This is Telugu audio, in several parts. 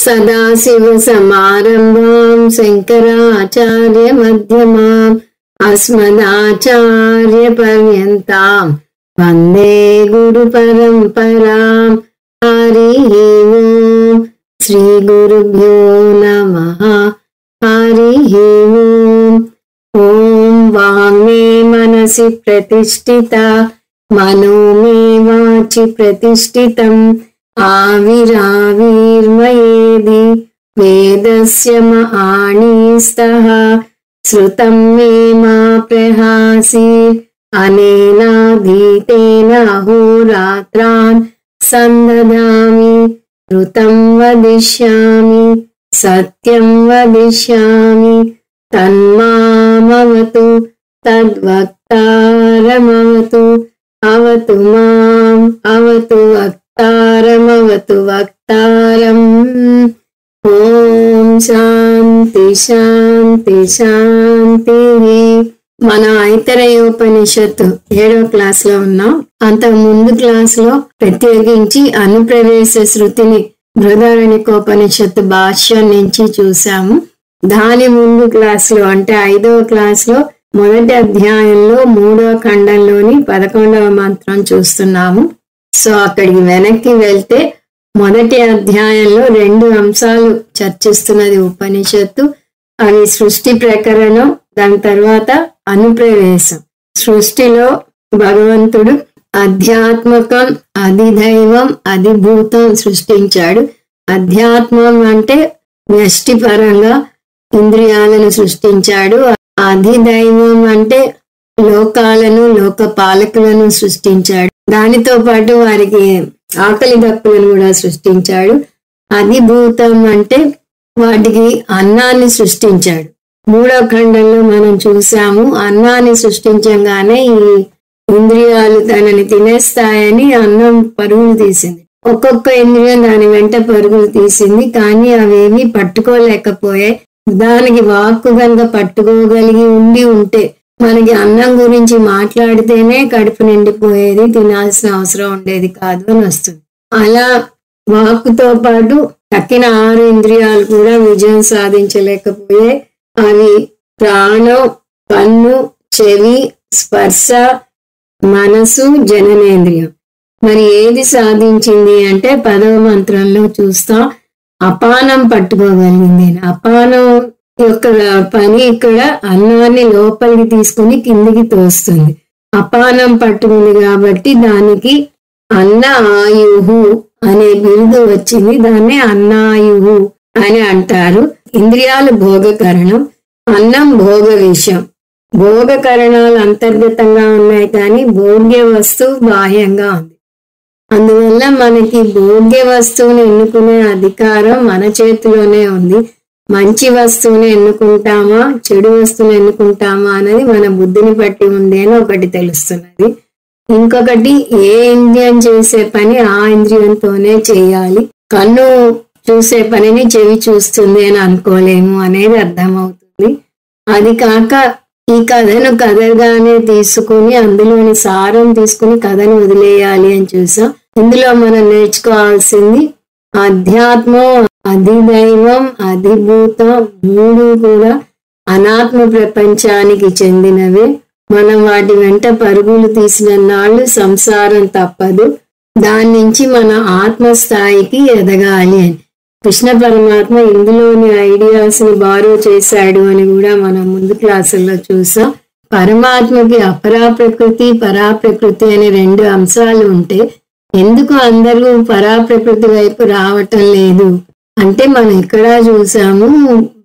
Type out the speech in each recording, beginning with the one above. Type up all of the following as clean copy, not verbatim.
सदाशिवसमारम्भां शङ्कराचार्यमध्यमाम् अस्मदाचार्यपर्यन्तां वन्दे गुरुपरम्पराम्। हरिः ओम्। श्रीगुरुभ्यो नमः। हरिः ओम्। ॐ वाङ्मे मनसि प्रतिष्ठिता, मनो मे वाचि प्रतिष्ठितम्। आविराविर्मयेदि वेदस्य महानीस्तः। श्रुतं मे मा प्रहासीत् अनेनाधीतेन अहोरात्रान् सन्ददामि। ऋतं वदिष्यामि, सत्यं वदिष्यामि, तन्मामवतु तद्वक्तारमवतु। अवतु माम्, अवतु वक्तारमवतु वक्तारम्। ॐ శాంతి శాంతి శాంతి. మన ఐతరేయోపనిషత్తు 7వ క్లాస్ లో ఉన్నాం. అంతకు ముందు క్లాస్ లో ప్రత్యేకించి అనుప్రవేశ శృతిని బృహదారణ్యకోపనిషత్తు భాష్యం నుంచి చూసాము. దాని ముందు క్లాస్ లో అంటే 5వ క్లాస్ లో మొదటి అధ్యాయంలో 3వ ఖండంలోని 11వ మంత్రం చూస్తున్నాము. సో అక్కడికి వెనక్కి వెళ్తే మొదటి అధ్యాయంలో 2 అంశాలు చర్చిస్తున్నది ఉపనిషత్తు. అవి సృష్టి ప్రకరణం, దాని తర్వాత అనుప్రవేశం. సృష్టిలో భగవంతుడు అధ్యాత్మకం, అధిదైవం, అధిభూతం సృష్టించాడు. అధ్యాత్మం అంటే వ్యష్టిపరంగా ఇంద్రియాలను సృష్టించాడు. అధిదైవం అంటే లోకాలను, లోక పాలకులను సృష్టించాడు. దానితో పాటు వారికి ఆకలి దప్పులను కూడా సృష్టించాడు. అధిభూతం అంటే వాటికి అన్నాన్ని సృష్టించాడు. 3వ ఖండంలో మనం చూసాము, అన్నాన్ని సృష్టించగానే ఈ ఇంద్రియాలు తనని తినేస్తాయని అన్నం పరుగులు తీసింది. ఒక్కొక్క ఇంద్రియం దాని వెంట పరుగులు తీసింది, కానీ అవేమీ పట్టుకోలేకపోయాయి. దానికి వాక్కు గనక పట్టుకోగలిగి ఉంటే మనకి అన్నం గురించి మాట్లాడితేనే కడుపు నిండిపోయేది, తినాల్సిన అవసరం ఉండేది కాదు అని వస్తుంది. అలా వాక్కుతో పాటు తక్కిన 6 ఇంద్రియాలు కూడా విజయం సాధించలేకపోయాయి. అవి ప్రాణం, కన్ను, చెవి, స్పర్శ, మనసు, జననేంద్రియం. మరి ఏది సాధించింది అంటే 10వ మంత్రంలో చూస్తాం, అపానం పట్టుకోగలిగింది. అపానం యొక్క పని ఇక్కడ అన్నాన్ని లోపలికి తీసుకుని కిందికి తోస్తుంది. అపానం పట్టుకుంది కాబట్టి దానికి అన్న ఆయుహు అనే బిరుదు వచ్చింది. దాన్ని అన్నాయుహు అని అంటారు. ఇంద్రియాలు భోగకరణం, అన్నం భోగ విషయం. భోగకరణాలు అంతర్గతంగా ఉన్నాయి, కానీ భోగ్య వస్తువు బాహ్యంగా ఉంది. అందువల్ల మనకి భోగ్య వస్తువుని ఎన్నుకునే అధికారం మన చేతిలోనే ఉంది. మంచి వస్తువుని ఎన్నుకుంటామా, చెడు వస్తువుని ఎన్నుకుంటామా అనేది మన బుద్ధిని బట్టి ఉంది అని ఒకటి తెలుస్తున్నది. ఇంకొకటి, ఏ ఇంద్రియం చేసే పని ఆ ఇంద్రియంతోనే చేయాలి. కన్ను చూసే పనిని చెవి చూస్తుంది అని అనుకోలేము అనేది అర్థమవుతుంది. అది కాక ఈ కథను కథగానే తీసుకుని అందులోని సారం తీసుకుని కథను వదిలేయాలి అని చూసాం. ఇందులో మనం నేర్చుకోవాల్సింది అధ్యాత్మం, అధిదైవం, అధిభూతం 3 కూడా అనాత్మ ప్రపంచానికి చెందినవే. మనం వాటి వెంట పరుగులు తీసిన నాళ్ళు సంసారం తప్పదు. దాని నుంచి మన ఆత్మస్థాయికి ఎదగాలి అని కృష్ణ పరమాత్మ ఇందులోని ఐడియాస్ ని బారో చేశాడు అని కూడా మనం ముందు క్లాసుల్లో చూసాం. పరమాత్మకి అపరాప్రకృతి, పరాప్రకృతి అనే 2 అంశాలు ఉంటే ఎందుకు అందరూ పరాప్రకృతి వైపు రావటం లేదు అంటే మనం ఇక్కడ చూసాము,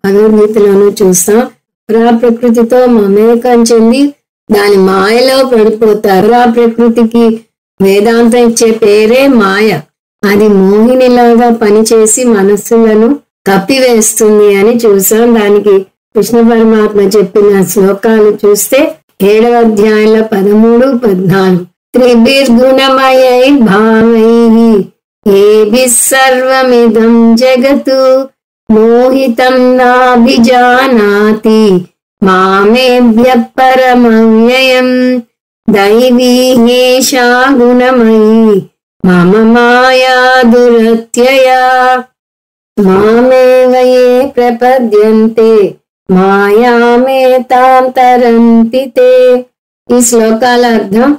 భగవద్గీతలోనూ చూస్తాం. పరాప్రకృతితో మమేకం చెంది దాని మాయలో పడిపోతారు. పరాప్రకృతికి వేదాంతం ఇచ్చే పేరే మాయ. అది మోహినిలాగా పనిచేసి మనస్సులను కప్పివేస్తుంది అని చూసాం. దానికి కృష్ణ పరమాత్మ చెప్పిన శ్లోకాలు చూస్తే 7వ అధ్యాయంలో 13, 14 త్రిభిర్గుణమయై భావైః ఏభిః సర్వమిదం జగతు మోహితం నాభిజానాతి మామేభ్యః పరమవ్యయం దైవీ హేషా గుణమయీ మమ మాయా దురత్యయా. మామేవ ఏ ప్రపద్యంతే మాయామేతాం తరంతి తే. ఈ శ్లోకాల అర్థం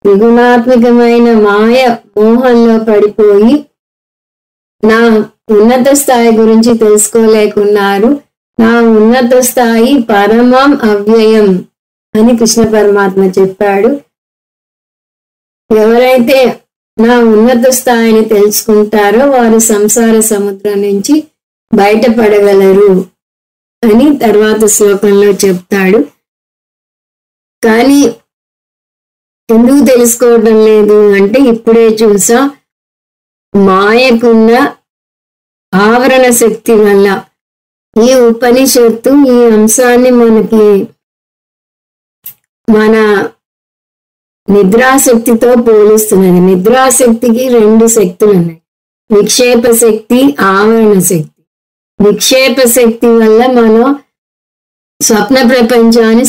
త్రిగుణాత్మకమైన మాయ మోహంలో పడిపోయి నా ఉన్నత స్థాయి గురించి తెలుసుకోలేకున్నారు. నా ఉన్నత స్థాయి పరమం అవ్యయం అని కృష్ణ పరమాత్మ చెప్పాడు. ఎవరైతే నా ఉన్నత స్థాయిని తెలుసుకుంటారో వారు సంసార సముద్రం నుంచి బయటపడగలరు అని తర్వాత శ్లోకంలో చెప్తాడు. కానీ ఎందుకు తెలుసుకోవడం లేదు అంటే ఇప్పుడే చూసా, మాయకున్న ఆవరణ శక్తి వల్ల. ఈ ఉపనిషత్తు ఈ అంశాన్ని మనకి మన నిద్రాశక్తితో పోలుస్తున్నది. నిద్రాశక్తికి రెండు శక్తులు ఉన్నాయి, విక్షేప శక్తి, ఆవరణ శక్తి. విక్షేప శక్తి వల్ల మనం స్వప్న ప్రపంచాన్ని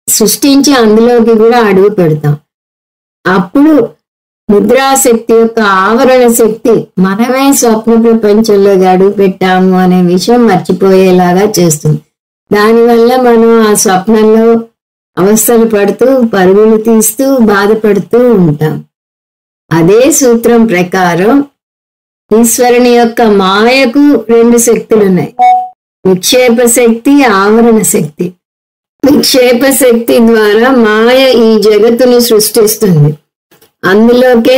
సృష్టించి అందులోకి కూడా అడుగు పెడతాం. అప్పుడు నిద్రాశక్తి యొక్క ఆవరణ శక్తి మనమే స్వప్న ప్రపంచంలోకి అడుగు పెట్టాము అనే విషయం మర్చిపోయేలాగా చేస్తుంది. దానివల్ల మనం ఆ స్వప్నంలో అవస్థలు పడుతూ పరుగులు తీస్తూ బాధపడుతూ ఉంటాం. అదే సూత్రం ప్రకారం ఈశ్వరుని యొక్క మాయకు రెండు శక్తులు ఉన్నాయి, విక్షేప శక్తి, ఆవరణ శక్తి. విక్షేప శక్తి ద్వారా మాయ ఈ జగత్తుని సృష్టిస్తుంది. అందులోకే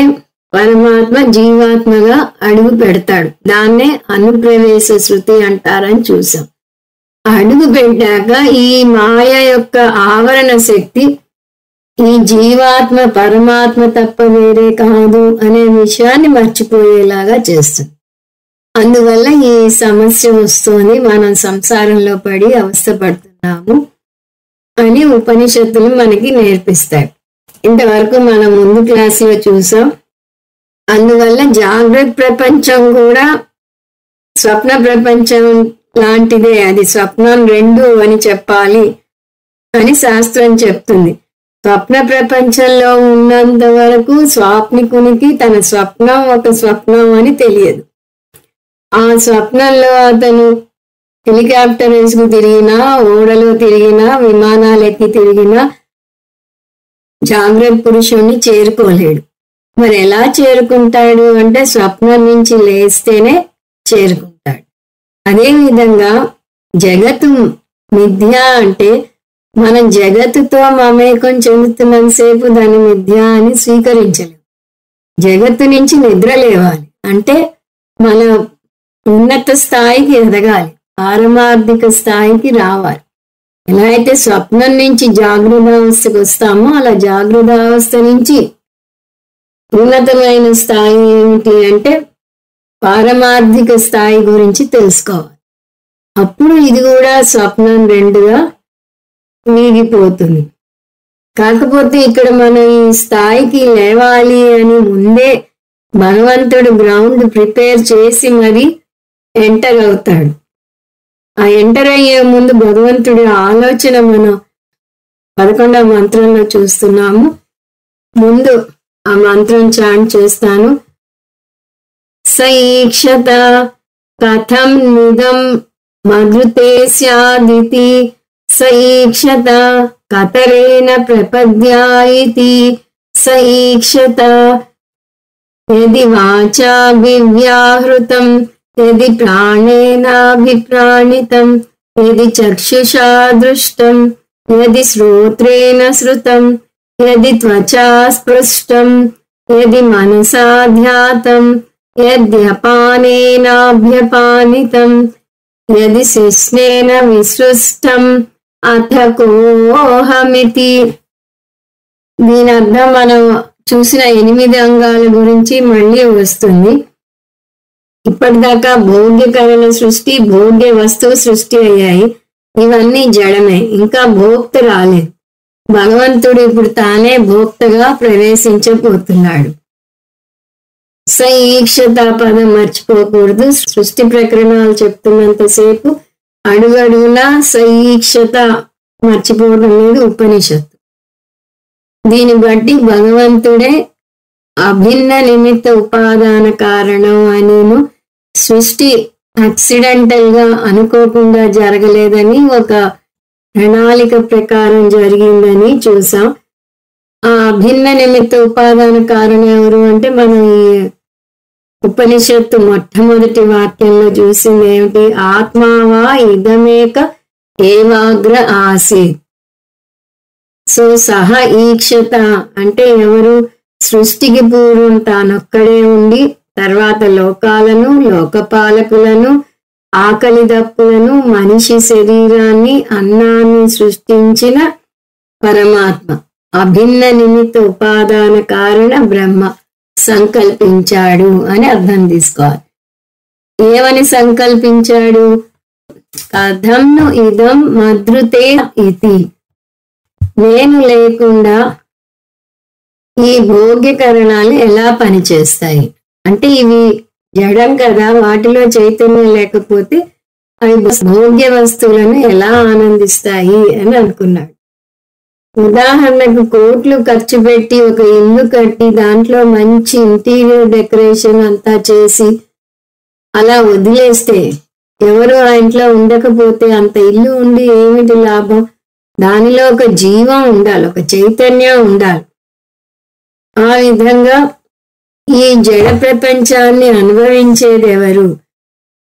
పరమాత్మ జీవాత్మగా అడుగు పెడతాడు. దాన్నే అనుప్రవేశ శృతి అంటారని చూసాం. అడుగు పెట్టాక ఈ మాయ యొక్క ఆవరణ శక్తి ఈ జీవాత్మ పరమాత్మ తప్ప వేరే కాదు అనే విషయాన్ని మర్చిపోయేలాగా చేస్తుంది. అందువల్ల ఈ సమస్య వస్తుంది, మనం సంసారంలో పడి అవస్థపడుతున్నాము అని ఉపనిషత్తులు మనకి నేర్పిస్తాయి. ఇంతవరకు మనం ముందు క్లాసులో చూసాం. అందువల్ల జాగ్రత్త ప్రపంచం కూడా స్వప్న ప్రపంచం లాంటిదే, అది స్వప్నం రెండు అని చెప్పాలి అని శాస్త్రం చెప్తుంది. స్వప్న ప్రపంచంలో ఉన్నంత వరకు స్వాప్నికునికి తన స్వప్నం ఒక స్వప్నం అని తెలియదు. ఆ స్వప్నంలో అతను హెలికాప్టర్ వేసుకు తిరిగినా, ఓడలో తిరిగినా, విమానాలు ఎక్కి తిరిగినా జాగ్రత్త పురుషుణ్ణి చేరుకోలేడు. మరి ఎలా చేరుకుంటాడు అంటే స్వప్నం నుంచి లేస్తేనే చేరుకుంటాడు. అదేవిధంగా జగత్తు మిథ్య అంటే మనం జగత్తుతో మమేకం చెందుతున్నంతసేపు దాన్ని మిథ్య అని స్వీకరించలేము. జగత్తు నుంచి నిద్ర లేవాలి అంటే మన ఉన్నత స్థాయికి ఎదగాలి, పారమార్థిక స్థాయికి రావాలి. ఎలా అయితే స్వప్నం నుంచి జాగృతావస్థకు వస్తామో అలా జాగృతావస్థ నుంచి ఉన్నతమైన స్థాయి ఏమిటి అంటే పారమార్థిక స్థాయి గురించి తెలుసుకోవాలి. అప్పుడు ఇది కూడా స్వప్నం రెండుగా వీగిపోతుంది. కాకపోతే ఇక్కడ మనం ఈ స్థాయికి లేవాలి అని ముందే భగవంతుడు గ్రౌండ్ ప్రిపేర్ చేసి మరి ఎంటర్ అవుతాడు. ఆ ఎంటర్ అయ్యే ముందు భగవంతుడి ఆలోచన మనం 11వ మంత్రంలో చూస్తున్నాము. ముందు ఆ మంత్రం చాంట్ చేస్తాను. సైక్షత కథం నిదం మధృతే స్యాదితి, సైక్షత కతరేణ ప్రపద్యాయితి, సైక్షత యది వాచా వివ్యాహృతం, యది ప్రాణేనాభిప్రాణితం, యది చక్షుషా దృష్టం, యది శ్రోత్రేణ శ్రుతం, యది త్వచా స్పృష్టం, యది మనసా ధ్యాతం, యద్యపానేనాభ్యపానితం, యది శిష్ణేన విసృష్టం అథ కోహమితి. దీని అర్థం మనం చూసిన 8 అంగాల గురించి మళ్ళీ వస్తుంది. ఇప్పటిదాకా భోగ్యకరణ సృష్టి, భోగ్య వస్తువు సృష్టి అయ్యాయి. ఇవన్నీ జడమే, ఇంకా భోక్త రాలేదు. భగవంతుడు ఇప్పుడు తానే భోక్తగా ప్రవేశించబోతున్నాడు. సైక్షత పదం మర్చిపోకూడదు. సృష్టి ప్రకరణాలు చెప్తున్నంతసేపు అడుగడుగునా సైక్షత మర్చిపోవడం లేదు ఉపనిషత్తు. దీన్ని బట్టి భగవంతుడే అభిన్న నిమిత్త ఉపాదాన కారణం అని సృష్టి యాక్సిడెంటల్ గా అనుకోకుండా జరగలేదని, ఒక ప్రణాళిక ప్రకారం జరిగిందని చూసాం. ఆ అభిన్న నిమిత్త ఉపాదాన కారణం ఎవరు అంటే, మనం ఈ ఉపనిషత్తు మొట్టమొదటి వాక్యంలో చూసింది ఏమిటి? ఆత్మావా ఇదమేక ఏవాగ్ర ఆసీత్. సో సహ ఈక్షత అంటే ఎవరు? సృష్టికి పూర్వం తానొక్కడే ఉండి తర్వాత లోకాలను, లోకపాలకులను, ఆకలి దప్పులను, మనిషి శరీరాన్ని, అన్నాన్ని సృష్టించిన పరమాత్మ, అభిన్న నిమిత్త ఉపాదాన కారణ బ్రహ్మ సంకల్పించాడు అని అర్థం తీసుకోవాలి. ఏమని సంకల్పించాడు? కథంను ఇదం మద్రుతే ఇతి. నేను లేకుండా ఈ భోగ్యకరణాలు ఎలా పనిచేస్తాయి అంటే, ఇవి జడం కదా, వాటిలో చైతన్యం లేకపోతే అవి భోగ్య వస్తువులను ఎలా ఆనందిస్తాయి అని అనుకున్నాడు. ఉదాహరణకు కోట్లు ఖర్చు పెట్టి ఒక ఇల్లు కట్టి దాంట్లో మంచి ఇంటీరియర్ డెకరేషన్ అంతా చేసి అలా వదిలేస్తే, ఎవరు ఆ ఇంట్లో ఉండకపోతే అంత ఇల్లు ఉండి ఏమిటి లాభం? దానిలో ఒక జీవం ఉండాలి, ఒక చైతన్యం ఉండాలి. ఆ విధంగా ఈ జడ ప్రపంచాన్ని అనుభవించేది ఎవరు?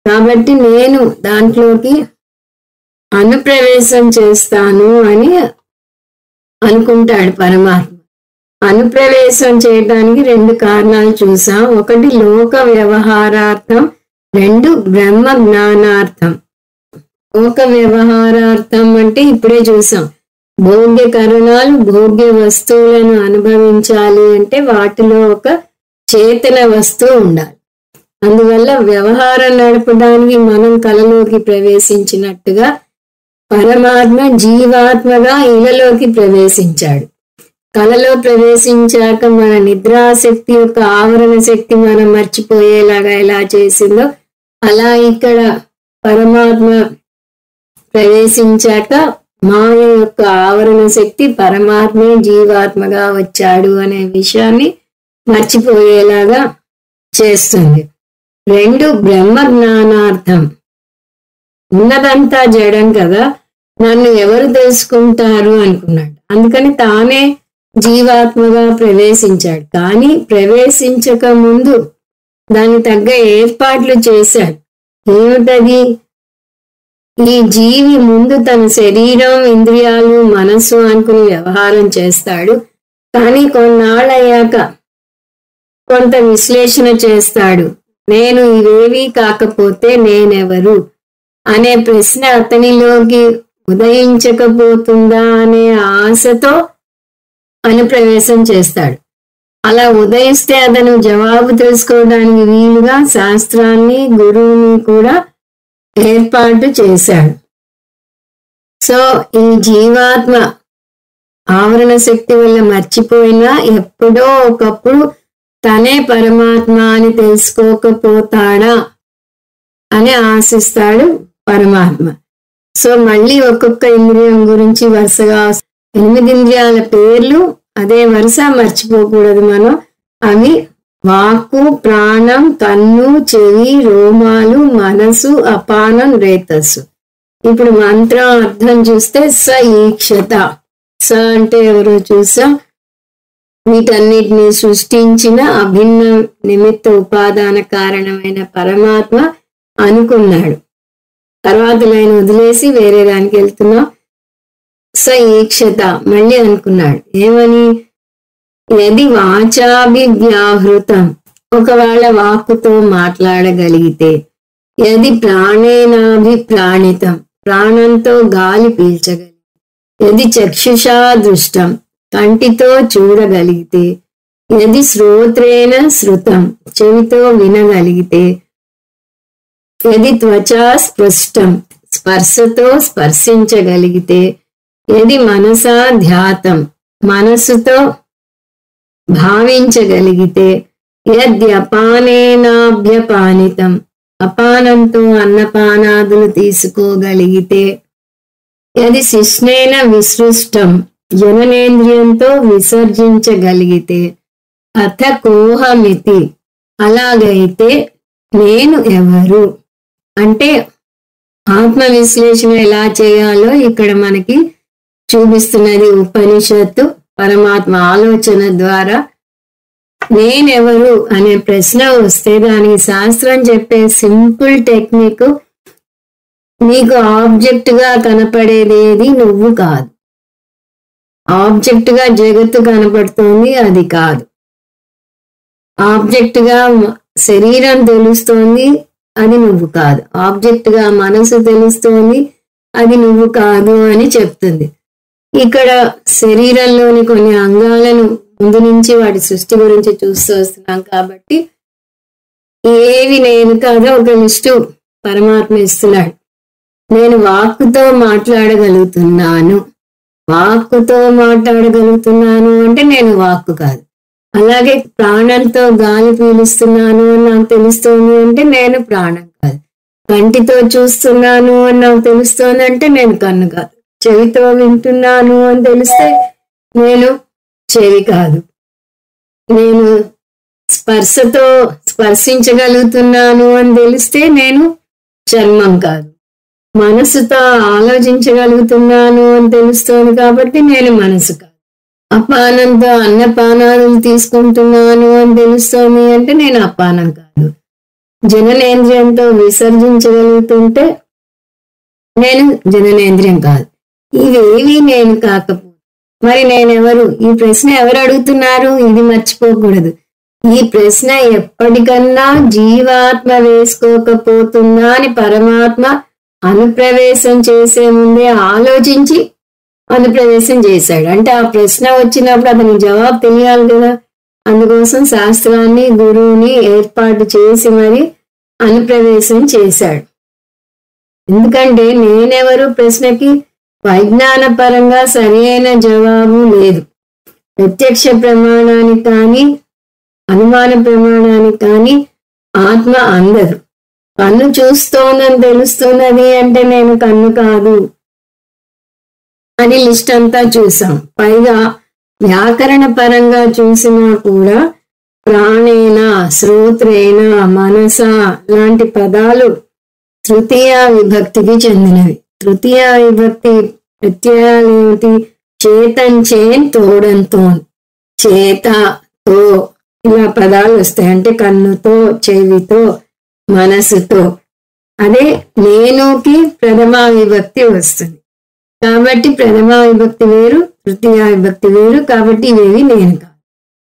కాబట్టి నేను దాంట్లోకి అనుప్రవేశం చేస్తాను అని అనుకుంటాడు పరమాత్మ. అనుప్రవేశం చేయడానికి రెండు కారణాలు చూసాం. ఒకటి లోక వ్యవహారార్థం, రెండు బ్రహ్మ జ్ఞానార్థం. లోక వ్యవహారార్థం అంటే ఇప్పుడే చూసాం, భోగ్య కరణాలు, భోగ్య వస్తువులను అనుభవించాలి అంటే వాటిలో ఒక చేతన వస్తువు ఉండాలి. అందువల్ల వ్యవహారం నడపడానికి మనం కలలోకి ప్రవేశించినట్టుగా పరమాత్మ జీవాత్మగా ఇళ్ళలోకి ప్రవేశించాడు. కలలో ప్రవేశించాక మన నిద్రాశక్తి యొక్క ఆవరణ శక్తి మనం మర్చిపోయేలాగా ఎలా చేసిందో, అలా ఇక్కడ పరమాత్మ ప్రవేశించాక మాయ యొక్క ఆవరణ శక్తి పరమాత్మే జీవాత్మగా వచ్చాడు అనే విషయాన్ని మర్చిపోయేలాగా చేస్తుంది. రెండు బ్రహ్మ జ్ఞానార్థం. ఉన్నదంతా జడం కదా, నన్ను ఎవరు తెలుసుకుంటారు అనుకున్నాడు. అందుకని తానే జీవాత్మగా ప్రవేశించాడు. కానీ ప్రవేశించక ముందు దానికి తగ్గ ఏర్పాట్లు చేశాడు. ఏమిటది? ఈ జీవి ముందు తన శరీరం, ఇంద్రియాలు, మనస్సు అనుకుని వ్యవహారం చేస్తాడు. కానీ కొన్నాళ్ళయ్యాక కొంత విశ్లేషణ చేస్తాడు. నేను ఇవేవీ కాకపోతే నేనెవరు అనే ప్రశ్న అతనిలోకి ఉదయించకపోతుందా అనే ఆశతో అనుప్రవేశం చేస్తాడు. అలా ఉదయిస్తే అతను జవాబు తెలుసుకోవడానికి వీలుగా శాస్త్రాన్ని, గురువుని కూడా ఏర్పాటు చేశాడు. సో ఈ జీవాత్మ ఆవరణ శక్తి వల్ల మర్చిపోయినా ఎప్పుడో ఒకప్పుడు తనే పరమాత్మ అని తెలుసుకోకపోతాడా అని ఆశిస్తాడు పరమాత్మ. సో మళ్ళీ ఒక్కొక్క ఇంద్రియం గురించి వరుసగా 8 ఇంద్రియాల పేర్లు అదే వరుస మర్చిపోకూడదు మనం. అవి వాక్కు, ప్రాణం, కన్ను, చెవి, రోమాలు, మనసు, అపానం, రేతస్సు. ఇప్పుడు మంత్రం అర్థం చూస్తే స ఈక్షత. స అంటే ఎవరో చూసాం, వీటన్నిటిని సృష్టించిన అభిన్న నిమిత్త ఉపాదాన కారణమైన పరమాత్మ అనుకున్నాడు. తర్వాత లైన్ వదిలేసి వేరే దానికి వెళ్తున్నాం. స ఈక్షత మళ్ళీ అనుకున్నాడు. ఏమని? యది వాచాభివ్యాహృతం, ఒకవేళ వాక్కుతో మాట్లాడగలిగితే, యది ప్రాణేనాభిప్రాణితం, ప్రాణంతో గాలి పీల్చగలిగితే, యది చక్షుషా దృష్టం, కంటితో చూడగలిగితే, యది శ్రోత్రేణ శృతం, చెవితో వినగలిగితే, యది త్వచా స్పృష్టం, స్పర్శతో స్పర్శించగలిగితే, యది మనసా ధ్యాతం, మనస్సుతో భావించగలిగితే, యద్యపానేనాభ్యపానితం, అపానంతో అన్నపానాదులు తీసుకోగలిగితే, యది శిష్ణేన విసృష్టం, జననేంద్రియంతో విసర్జించగలిగితే, అథ కోహమితి, అలాగైతే నేను ఎవరు అంటే ఆత్మ విశ్లేషణ ఎలా చేయాలో ఇక్కడ మనకి చూపిస్తున్నది ఉపనిషత్తు. పరమాత్మ ఆలోచన ద్వారా నేనెవరు అనే ప్రశ్న వస్తే దానికి శాస్త్రం చెప్పే సింపుల్ టెక్నిక్, నీకు ఆబ్జెక్ట్ గా కనపడేది నువ్వు కాదు. ఆబ్జెక్ట్ గా జగత్తు కనపడుతోంది, అది కాదు. ఆబ్జెక్ట్ గా శరీరం తెలుస్తోంది, అది నువ్వు కాదు. ఆబ్జెక్ట్ గా మనసు తెలుస్తోంది, అది నువ్వు కాదు అని చెప్తుంది. ఇక్కడ శరీరంలోని కొన్ని అంగాలను ముందు నుంచి వాటి సృష్టి గురించి చూస్తూ వస్తున్నాం కాబట్టి ఏవి నేను కాదో ఒక లిస్టు పరమాత్మ ఇస్తున్నాడు. నేను వాక్కుతో మాట్లాడగలుగుతున్నాను. వాక్కుతో మాట్లాడగలుగుతున్నాను అంటే నేను వాక్కు కాదు. అలాగే ప్రాణంతో గాలి పీలుస్తున్నాను అని నాకు తెలుస్తోంది అంటే నేను ప్రాణం కాదు. కంటితో చూస్తున్నాను అని నాకు తెలుస్తోంది అంటే నేను కన్ను కాదు. చెవితో వింటున్నాను అని తెలిస్తే నేను చెవి కాదు. నేను స్పర్శతో స్పర్శించగలుగుతున్నాను అని తెలిస్తే నేను చర్మం కాదు. మనసుతో ఆలోచించగలుగుతున్నాను అని తెలుస్తోంది కాబట్టి నేను మనసు కాదు. అపానంతో అన్నపానాలు తీసుకుంటున్నాను అని తెలుస్తోంది అంటే నేను అపానం కాదు. జననేంద్రియంతో విసర్జించగలుగుతుంటే నేను జననేంద్రియం కాదు. ఇవేవి నేను కాకపోతే మరి నేనెవరు? ఈ ప్రశ్న ఎవరు అడుగుతున్నారు? ఇది మర్చిపోకూడదు. ఈ ప్రశ్న ఎప్పటికన్నా జీవాత్మ వేసుకోకపోతుందా అని పరమాత్మ అనుప్రవేశం చేసే ముందే ఆలోచించి అనుప్రవేశం చేశాడు. అంటే ఆ ప్రశ్న వచ్చినప్పుడు అతనికి జవాబు తెలియాలి కదా. అందుకోసం శాస్త్రాన్ని గురువుని ఏర్పాటు చేసి మరి అనుప్రవేశం చేశాడు. ఎందుకంటే నేనెవరు ప్రశ్నకి వైజ్ఞాన పరంగా సరైన జవాబు లేదు. ప్రత్యక్ష ప్రమాణానికి కానీ అనుమాన ప్రమాణానికి కానీ ఆత్మ అందదు. కన్ను చూస్తోందని తెలుస్తున్నది అంటే నేను కన్ను కాదు అని లిస్ట్ అంతా చూసాం. పైగా వ్యాకరణ పరంగా చూసినా కూడా ప్రాణేన, శ్రోత్రేణ, మనస లాంటి పదాలు తృతీయ విభక్తికి చెందినవి. తృతీయ విభక్తి ప్రత్యయాలు ఏమిటి? చేతంచేన్, తోడంతో, చేత, తో ఇలా పదాలు వస్తాయి. అంటే కన్నుతో, చెవితో, మనసుతో. అదే నేనుకి ప్రథమ విభక్తి వస్తుంది కాబట్టి ప్రథమ విభక్తి వేరు, తృతీయ విభక్తి వేరు. కాబట్టి ఇవేవి నేను కాదు.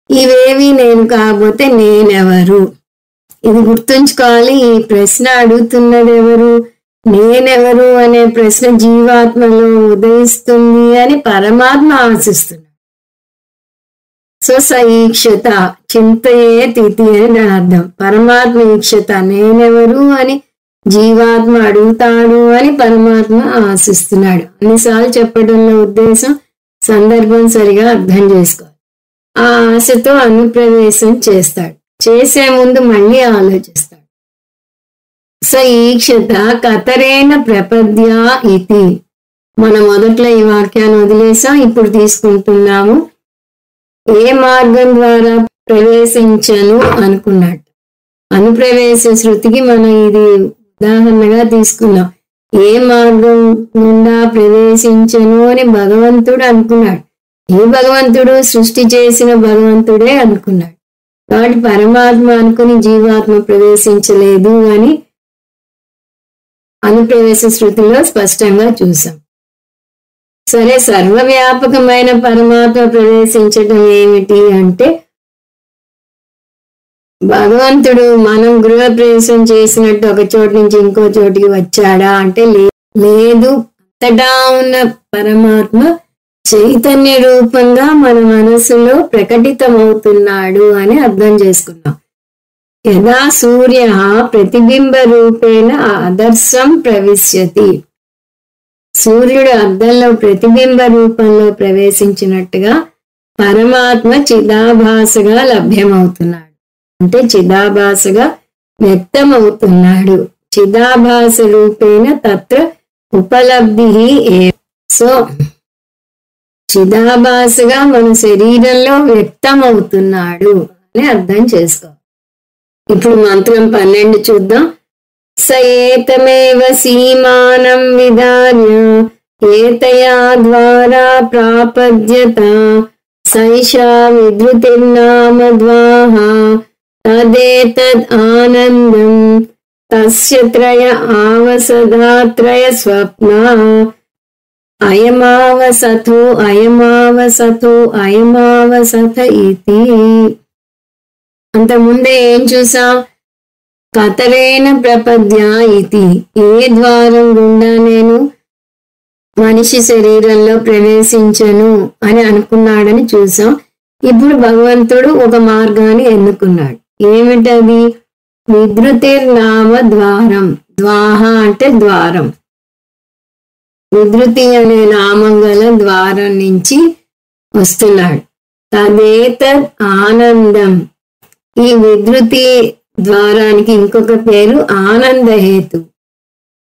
ఇవేవి నేను కాకపోతే నేనెవరు? ఇది గుర్తుంచుకోవాలి. ఈ ప్రశ్న అడుగుతున్నది ఎవరు? నేనెవరు అనే ప్రశ్న జీవాత్మలో ఉదయిస్తుంది అని పరమాత్మ ఆశిస్తున్నాడు. సో ఈక్షత చింతయే తిథి అని దాని అర్థం. పరమాత్మ ఈక్షత నేనెవరు అని జీవాత్మ అడుగుతాడు అని పరమాత్మ ఆశిస్తున్నాడు. అన్నిసార్లు చెప్పడంలో ఉద్దేశం సందర్భం సరిగా అర్థం చేసుకోవాలి. ఆ ఆశతో అనుప్రవేశం చేస్తాడు. చేసే ముందు మళ్ళీ ఆలోచిస్తాడు. ఈక్షత కతరేణ ప్రపద్య ఇతి. మనం మొదట్లో ఈ వాక్యాన్ని వదిలేసాం, ఇప్పుడు తీసుకుంటున్నాము. ఏ మార్గం ద్వారా ప్రవేశించను అనుకున్నట్టు. అనుప్రవేశ శృతికి మనం ఇది ఉదాహరణగా తీసుకున్నాం. ఏ మార్గం గుండా ప్రవేశించను అని భగవంతుడు అనుకున్నాడు. ఏ భగవంతుడు? సృష్టి చేసిన భగవంతుడే అనుకున్నాడు. కాబట్టి పరమాత్మ అనుకుని జీవాత్మ ప్రవేశించలేదు అని అనుప్రవేశ శృతిలో స్పష్టంగా చూసాం. సరే, సర్వవ్యాపకమైన పరమాత్మ ప్రవేశించడం ఏమిటి అంటే, భగవంతుడు మనం గృహప్రవేశం చేసినట్టు ఒక చోటు నుంచి ఇంకో చోటికి వచ్చాడా అంటే లేదు. అంతటా ఉన్న పరమాత్మ చైతన్య రూపంగా మన మనసులో ప్రకటితమవుతున్నాడు అని అర్థం చేసుకున్నాం. యదా సూర్య ప్రతిబింబ రూపేణ ఆదర్శం ప్రవిశ్యతి. సూర్యుడు అద్దంలో ప్రతిబింబ రూపంలో ప్రవేశించినట్టుగా పరమాత్మ చిదాభాసగా లభ్యమవుతున్నాడు. అంటే చిదాభాసగా వ్యక్తమవుతున్నాడు. చిదాభాస రూపేణ తత్ర ఉపలబ్ధి. సో చిదాభాసగా మన శరీరంలో వ్యక్తమవుతున్నాడు అని అర్థం చేసుకోవాలి. ఇప్పుడు మంత్రం 12 చూద్దాం. సయేతమేవ సీమానం విదార్య ఏతయా ద్వారా ప్రాపద్యత సైషా విధృతిర్నామద్వాహ తదేతద్ ఆనందం తస్య త్రయ ఆవసదాత్రయ స్వప్న అయమావసథో అయమావసథో అయమావసథ ఇతి. అంతకుముందే ఏం చూసాం? కతరేణ ప్రపద్య ఇతి, ఏ ద్వారం గుండా నేను మనిషి శరీరంలో ప్రవేశించను అని అనుకున్నాడని చూసాం. ఇప్పుడు భగవంతుడు ఒక మార్గాన్ని ఎన్నుకున్నాడు. ఏమిటది? విధృతిర్నామ ద్వారం. ద్వాహ అంటే ద్వారం. విధృతి అనే నామం గల ద్వారం నుంచి వస్తున్నాడు. తదేతద్ ఆనందం. ఈ విధృతి ద్వారానికి ఇంకొక పేరు ఆనందహేతు.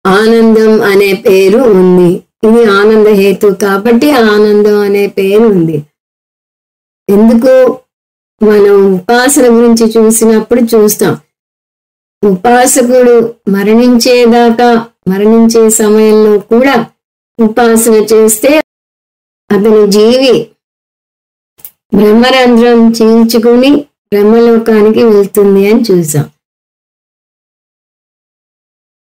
ఆనందం అనే పేరు ఉంది. ఇది ఆనందహేతు కాబట్టి ఆనందం అనే పేరు ఉంది. ఎందుకు? మనం ఉపాసన గురించి చూసినప్పుడు చూస్తాం. ఉపాసకుడు మరణించేదాకా, మరణించే సమయంలో కూడా ఉపాసన చేస్తే అతని జీవి బ్రహ్మరంధ్రం చీల్చుకుని బ్రహ్మలోకానికి వెళ్తుంది అని చూసాం.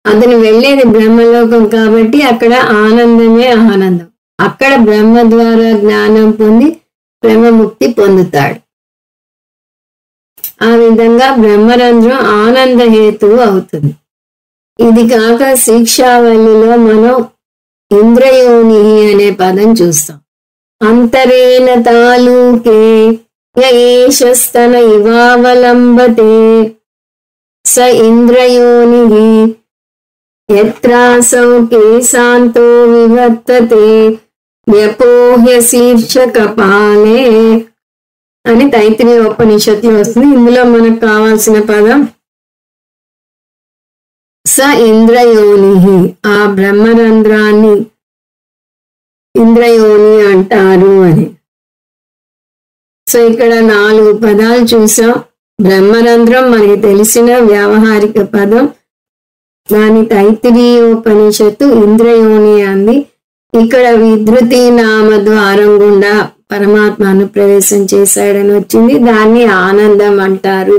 అతను వెళ్ళేది బ్రహ్మలోకం కాబట్టి అక్కడ ఆనందమే ఆనందం. అక్కడ బ్రహ్మ ద్వారా జ్ఞానం పొంది బ్రహ్మముక్తి పొందుతాడు. ఆ విధంగా బ్రహ్మరంధ్రం ఆనందహేతువు అవుతుంది. ఇది కాక శిక్షావళిలో మనం ఇంద్రయోని అనే పదం చూస్తాం. అంతరేణ తాలూకే ఏషస్తన ఇవావలంబతే స ఇంద్రయోని యత్రాసౌ కేశాంతో వివర్తతే వ్యపోహ్య శీర్ష కపాలే అని తైత్రీయ ఉపనిషత్తులో వస్తుంది. ఇందులో మనకు కావాల్సిన పదం స ఇంద్రయోని. ఆ బ్రహ్మరంధ్రాన్ని ఇంద్రయోని అంటారు అని. సో ఇక్కడ 4 పదాలు చూసాం. బ్రహ్మరంధ్రం మనకి తెలిసిన వ్యావహారిక పదం. దాని తైత్రీయోపనిషత్తు ఇంద్రయోని అంది. ఇక్కడ విధృతి నామ ద్వారం గుండా పరమాత్మ అనుప్రవేశం చేశాడని వచ్చింది. దాన్ని ఆనందం అంటారు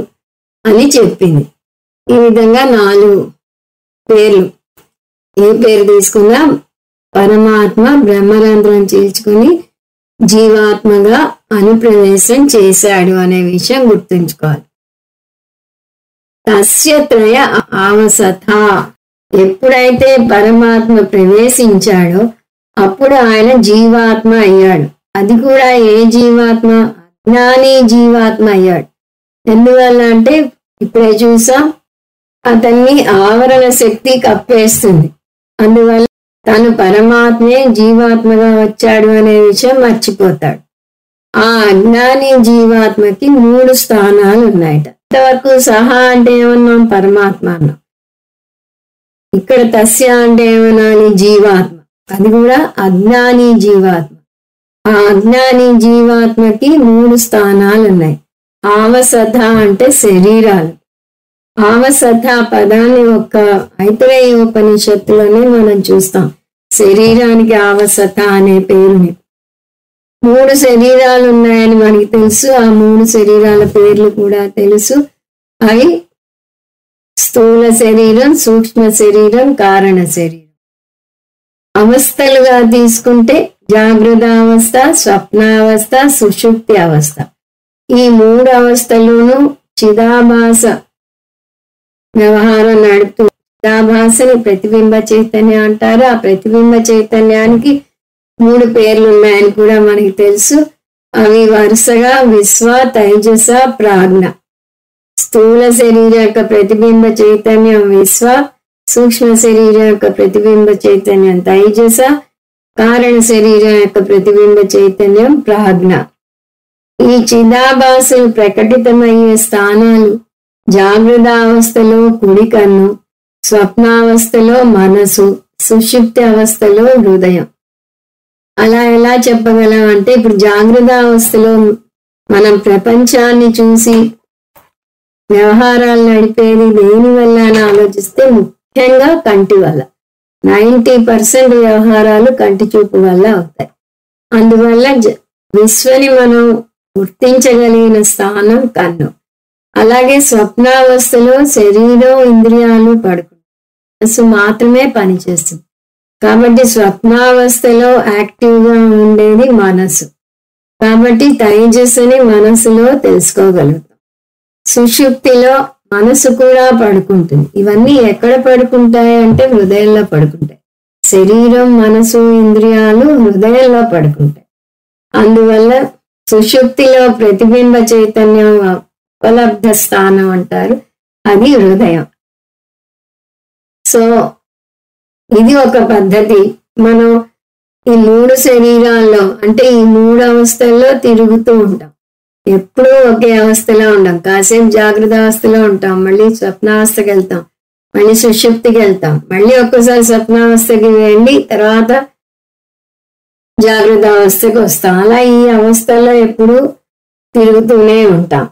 అని చెప్పింది. ఈ విధంగా 4 పేర్లు. ఏ పేరు తీసుకున్నా పరమాత్మ బ్రహ్మరంధ్రం చీల్చుకుని జీవాత్మగా అనుప్రవేశం చేశాడు అనే విషయం గుర్తుంచుకోవాలి. తస్య త్రయ ఆవసథ. ఎప్పుడైతే పరమాత్మ ప్రవేశించాడో అప్పుడు ఆయన జీవాత్మ అయ్యాడు. అది కూడా ఏ జీవాత్మ? అజ్ఞాని జీవాత్మ అయ్యాడు. ఎందువల్ల అంటే ఇప్పుడే చూసాం, అతన్ని ఆవరణ శక్తి కప్పేస్తుంది. అందువల్ల తను పరమాత్మే జీవాత్మగా వచ్చాడు అనే విషయం మర్చిపోతాడు. ఆ అజ్ఞాని జీవాత్మకి 3 స్థానాలు ఉన్నాయట. ఇంతవరకు సహా అంటే ఏమన్నాం? పరమాత్మ అన్నాం. ఇక్కడ తస్య అంటే ఏమనాలి? జీవాత్మ. అది కూడా అజ్ఞాని జీవాత్మ. ఆ అజ్ఞాని జీవాత్మకి 3 స్థానాలు ఉన్నాయి. ఆవసథ అంటే శరీరాలు. ఆవసథ పదాన్ని ఒక్క ఐతరేయ ఉపనిషత్తులోనే మనం చూస్తాం. శరీరానికి ఆవసథ అనే పేరుని. 3 శరీరాలు ఉన్నాయని మనకి తెలుసు. ఆ 3 శరీరాల పేర్లు కూడా తెలుసు. అవి స్థూల శరీరం, సూక్ష్మ శరీరం, కారణ శరీరం. అవస్థలుగా తీసుకుంటే జాగ్రత్త అవస్థ, స్వప్నావస్థ, సుషుప్తి అవస్థ. ఈ 3 అవస్థలోనూ చిదాభాస వ్యవహారం నడుపుతూ చిదాభాసని ప్రతిబింబ చైతన్యం అంటారు. ఆ ప్రతిబింబ చైతన్యానికి 3 పేర్లు ఉన్నాయని కూడా మనకి తెలుసు. అవి వరుసగా విశ్వ, తైజస, ప్రాజ్ఞ. స్థూల శరీరం యొక్క ప్రతిబింబ చైతన్యం విశ్వ, సూక్ష్మ శరీరం యొక్క ప్రతిబింబ చైతన్యం తైజస, కారణ శరీరం యొక్క ప్రతిబింబ చైతన్యం ప్రాజ్ఞ. ఈ చిదాభాసలు ప్రకటితమయ్యే స్థానాలు జాగ్రత్త అవస్థలో కుడి కన్ను, స్వప్నావస్థలో మనసు, సుషుప్తి అవస్థలో హృదయం. అలా ఎలా చెప్పగలం అంటే ఇప్పుడు జాగ్రత్త అవస్థలో మనం ప్రపంచాన్ని చూసి వ్యవహారాలు నడిపేది దేని వల్ల అని ఆలోచిస్తే ముఖ్యంగా కంటి వల్ల. 90% వ్యవహారాలు కంటి చూపు వల్ల అవుతాయి. అందువల్ల విశ్వని మనం గుర్తించగలిగిన స్థానం కన్ను. అలాగే స్వప్నావస్థలో శరీరం, ఇంద్రియాలు పడుకుంటాయి, మనసు మాత్రమే పనిచేస్తుంది. కాబట్టి స్వప్నావస్థలో యాక్టివ్గా ఉండేది మనసు. కాబట్టి తైజస్సుని మనసులో తెలుసుకోగలుగుతాం. సుషుప్తిలో మనసు కూడా పడుకుంటుంది. ఇవన్నీ ఎక్కడ పడుకుంటాయి అంటే హృదయంలో పడుకుంటాయి. శరీరం, మనసు, ఇంద్రియాలు హృదయంలో పడుకుంటాయి. అందువల్ల సుషుప్తిలో ప్రతిబింబ చైతన్యం ఉపలబ్ధ స్థానం అంటారు, అది హృదయం. సో ఇది ఒక పద్ధతి. మనం ఈ 3 శరీరాల్లో అంటే ఈ 3 అవస్థల్లో తిరుగుతూ ఉంటాం. ఎప్పుడూ ఒకే అవస్థలో ఉంటాం. కాసేపు జాగ్రత్త అవస్థలో ఉంటాం, మళ్ళీ స్వప్నావస్థకి వెళ్తాం, మళ్ళీ సుషుప్తికి వెళ్తాం, మళ్ళీ ఒక్కసారి స్వప్నావస్థకి వెళ్ళి తర్వాత జాగ్రత్త అవస్థకి వస్తాం. అలా ఈ అవస్థల్లో ఎప్పుడూ తిరుగుతూనే ఉంటాం.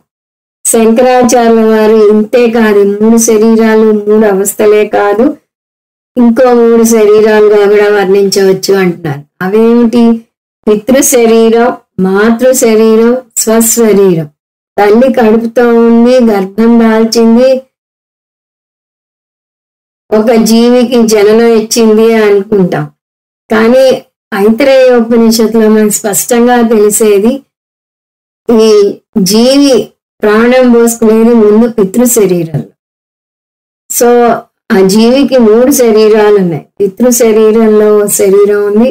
శంకరాచార్యుల వారు ఇంతే కాదు, 3 శరీరాలు 3 అవస్థలే కాదు, ఇంకో 3 శరీరాలుగా కూడా వర్ణించవచ్చు అంటున్నారు. అవేమిటి? పితృ శరీరం, మాతృ శరీరం, స్వశరీరం. తల్లి కడుపుతో ఉంది, గర్భం దాల్చింది, ఒక జీవికి జననం ఇచ్చింది అనుకుంటాం. కానీ ఐతరేయ ఉపనిషత్తులో మనకు స్పష్టంగా తెలిసేది ఈ జీవి ప్రాణం పోసుకునేది ముందు పితృ శరీరంలో. సో ఆ జీవికి 3 శరీరాలు ఉన్నాయి. పితృ శరీరంలో శరీరం ఉంది,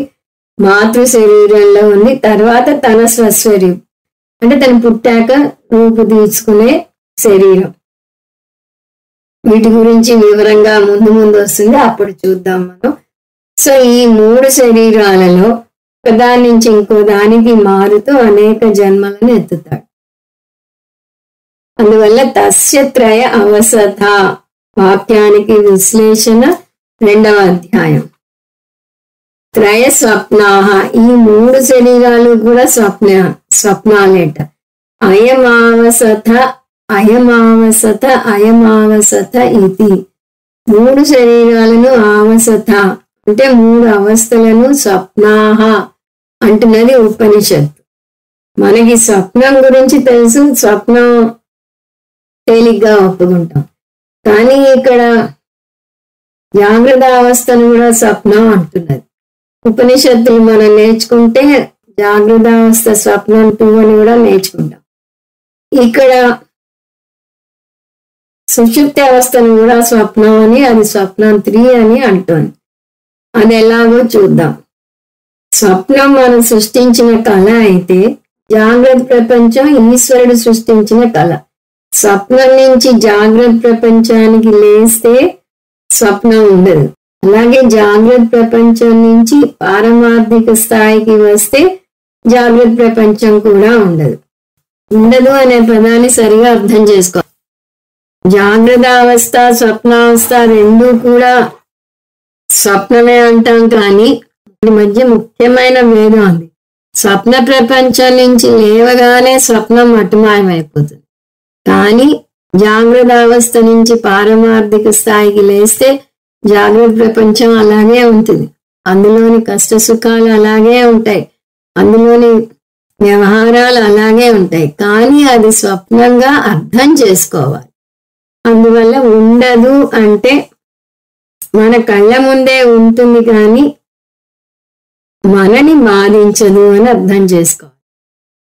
మాతృ శరీరంలో ఉంది, తర్వాత తన స్వశరీరం అంటే తను పుట్టాక రూపు తీసుకునే శరీరం. వీటి గురించి వివరంగా ముందు వస్తుంది, అప్పుడు చూద్దాం మనం. సో ఈ 3 శరీరాలలో ఒకదాని నుంచి ఇంకో దానికి మారుతూ అనేక జన్మలను ఎత్తుతాడు. అందువల్ల తస్యత్రయ అవసథ వాక్యానికి విశ్లేషణ 2వ అధ్యాయం. త్రయ స్వప్నాహ, ఈ 3 శరీరాలు కూడా స్వప్నాలేట. అయమావసథ అయమావసథ అయమావసథ ఇది. 3 శరీరాలను ఆవసథ అంటే 3 అవస్థలను స్వప్నాహ అంటున్నది ఉపనిషత్తు. మనకి స్వప్నం గురించి తెలుసు, స్వప్నం తేలిగ్గా ఒప్పుకుంటాం. కానీ ఇక్కడ జాగ్రత్త అవస్థను కూడా స్వప్నం అంటున్నది. ఉపనిషత్తులు మనం నేర్చుకుంటే జాగ్రత్త అవస్థ స్వప్నం 2 అని కూడా నేర్చుకుంటాం. ఇక్కడ సుషుప్తి అవస్థను కూడా స్వప్నం అని, అది స్వప్నం 3 అని అంటోంది. అది ఎలాగో చూద్దాం. స్వప్నం మనం సృష్టించిన కళ అయితే జాగ్రత్త ప్రపంచం ఈశ్వరుడు సృష్టించిన కళ. స్వప్నం నుంచి జాగ్రత్త ప్రపంచానికి లేస్తే స్వప్నం ఉండదు. అలాగే జాగ్రత్త ప్రపంచం నుంచి పారమార్థిక స్థాయికి వస్తే జాగ్రత్త ప్రపంచం కూడా ఉండదు అనే పదాన్ని సరిగా అర్థం చేసుకోవాలి. జాగ్రత్త అవస్థ, స్వప్నావస్థ 2 కూడా స్వప్నమే అంటాం. కానీ వీటి మధ్య ముఖ్యమైన భేదం ఉంది. స్వప్న ప్రపంచం నుంచి లేవగానే స్వప్నం మటుమాయమైపోతుంది. కానీ జాగ్రత్త అవస్థ నుంచి పారమార్థిక స్థాయికి లేస్తే జాగ్రత్త ప్రపంచం అలాగే ఉంటుంది. అందులోని కష్ట సుఖాలు అలాగే ఉంటాయి, అందులోని వ్యవహారాలు అలాగే ఉంటాయి. కానీ అది స్వప్నంగా అర్థం చేసుకోవాలి. అందువల్ల ఉండదు అంటే మన కళ్ళ ముందే ఉంటుంది కానీ మనని బాధించదు అని అర్థం చేసుకోవాలి.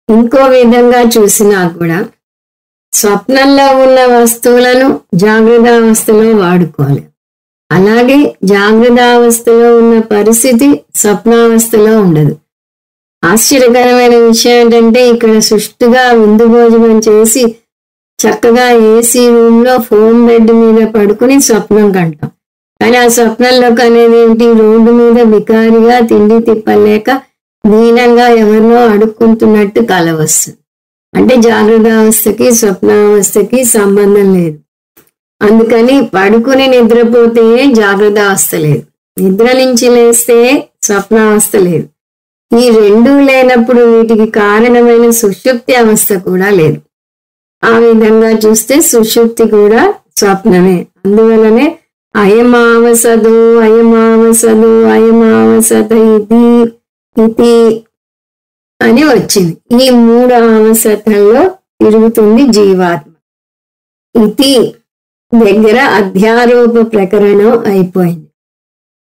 ఇంకో విధంగా చూసినా కూడా స్వప్నంలో ఉన్న వస్తువులను జాగ్రత్త అవస్థలో వాడుకోవాలి. అలాగే జాగ్రత్త అవస్థలో ఉన్న పరిస్థితి స్వప్నావస్థలో ఉండదు. ఆశ్చర్యకరమైన విషయం ఏంటంటే ఇక్కడ సుష్టుగా విందు భోజనం చేసి చక్కగా ఏసీ రూమ్ లో ఫోమ్ బెడ్ మీద పడుకుని స్వప్నం కంటాం. కానీ ఆ స్వప్నంలోకి అనేది ఏంటి? రోడ్డు మీద బికారిగా తిండి తిప్పలేక దీనంగా ఎవరినో అడుక్కుంటున్నట్టు కల వస్తుంది. అంటే జాగ్రత్త అవస్థకి స్వప్నావస్థకి సంబంధం లేదు. అందుకని పడుకుని నిద్రపోతే జాగ్రత్త అవస్థ లేదు, నిద్ర నుంచి లేస్తే స్వప్నావస్థ లేదు. ఈ 2 లేనప్పుడు వీటికి కారణమైన సుషుప్తి అవస్థ కూడా లేదు. ఆ విధంగా చూస్తే సుషుప్తి కూడా స్వప్నమే. అందువలనే అయమావసదు అయమావసదు అయమావసత ఇది ఇది అని వచ్చింది. ఈ 3 అవసతల్లో తిరుగుతుంది జీవాత్మ. ఇది దగ్గర అధ్యారోప ప్రకరణం అయిపోయింది.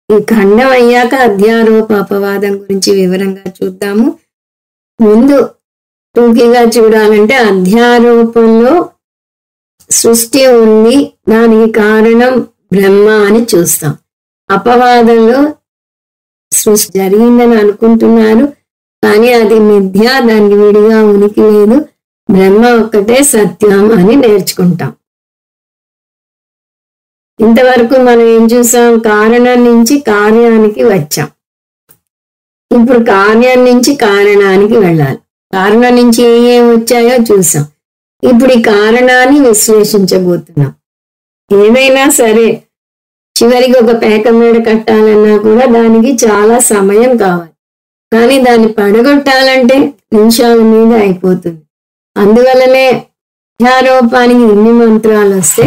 ఈ ఖండం అయ్యాక అధ్యారోప అపవాదం గురించి వివరంగా చూద్దాము. ముందు టూకీగా చూడాలంటే అధ్యారోపంలో సృష్టి ఉంది, దానికి కారణం బ్రహ్మ అని చూస్తాం. అపవాదంలో సృష్టి జరిగిందని అనుకుంటున్నారు, కానీ అది మిథ్య, దానికి విడిగా ఉనికి లేదు, బ్రహ్మ ఒక్కటే సత్యం అని నేర్చుకుంటాం. ఇంతవరకు మనం ఏం చూసాం? కారణం నుంచి కార్యానికి వచ్చాం. ఇప్పుడు కార్యం నుంచి కారణానికి వెళ్ళాలి. కారణం నుంచి ఏం వచ్చాయో చూసాం. ఇప్పుడు ఈ కారణాన్ని విశ్లేషించబోతున్నాం. ఏదైనా సరే చివరికి ఒక పేక మేడ కట్టాలన్నా కూడా దానికి చాలా సమయం కావాలి, కానీ దాన్ని పడగొట్టాలంటే నిమిషాల మీద అయిపోతుంది. అందువల్లనే అధ్యారోపానికి ఇన్ని మంత్రాలు వస్తే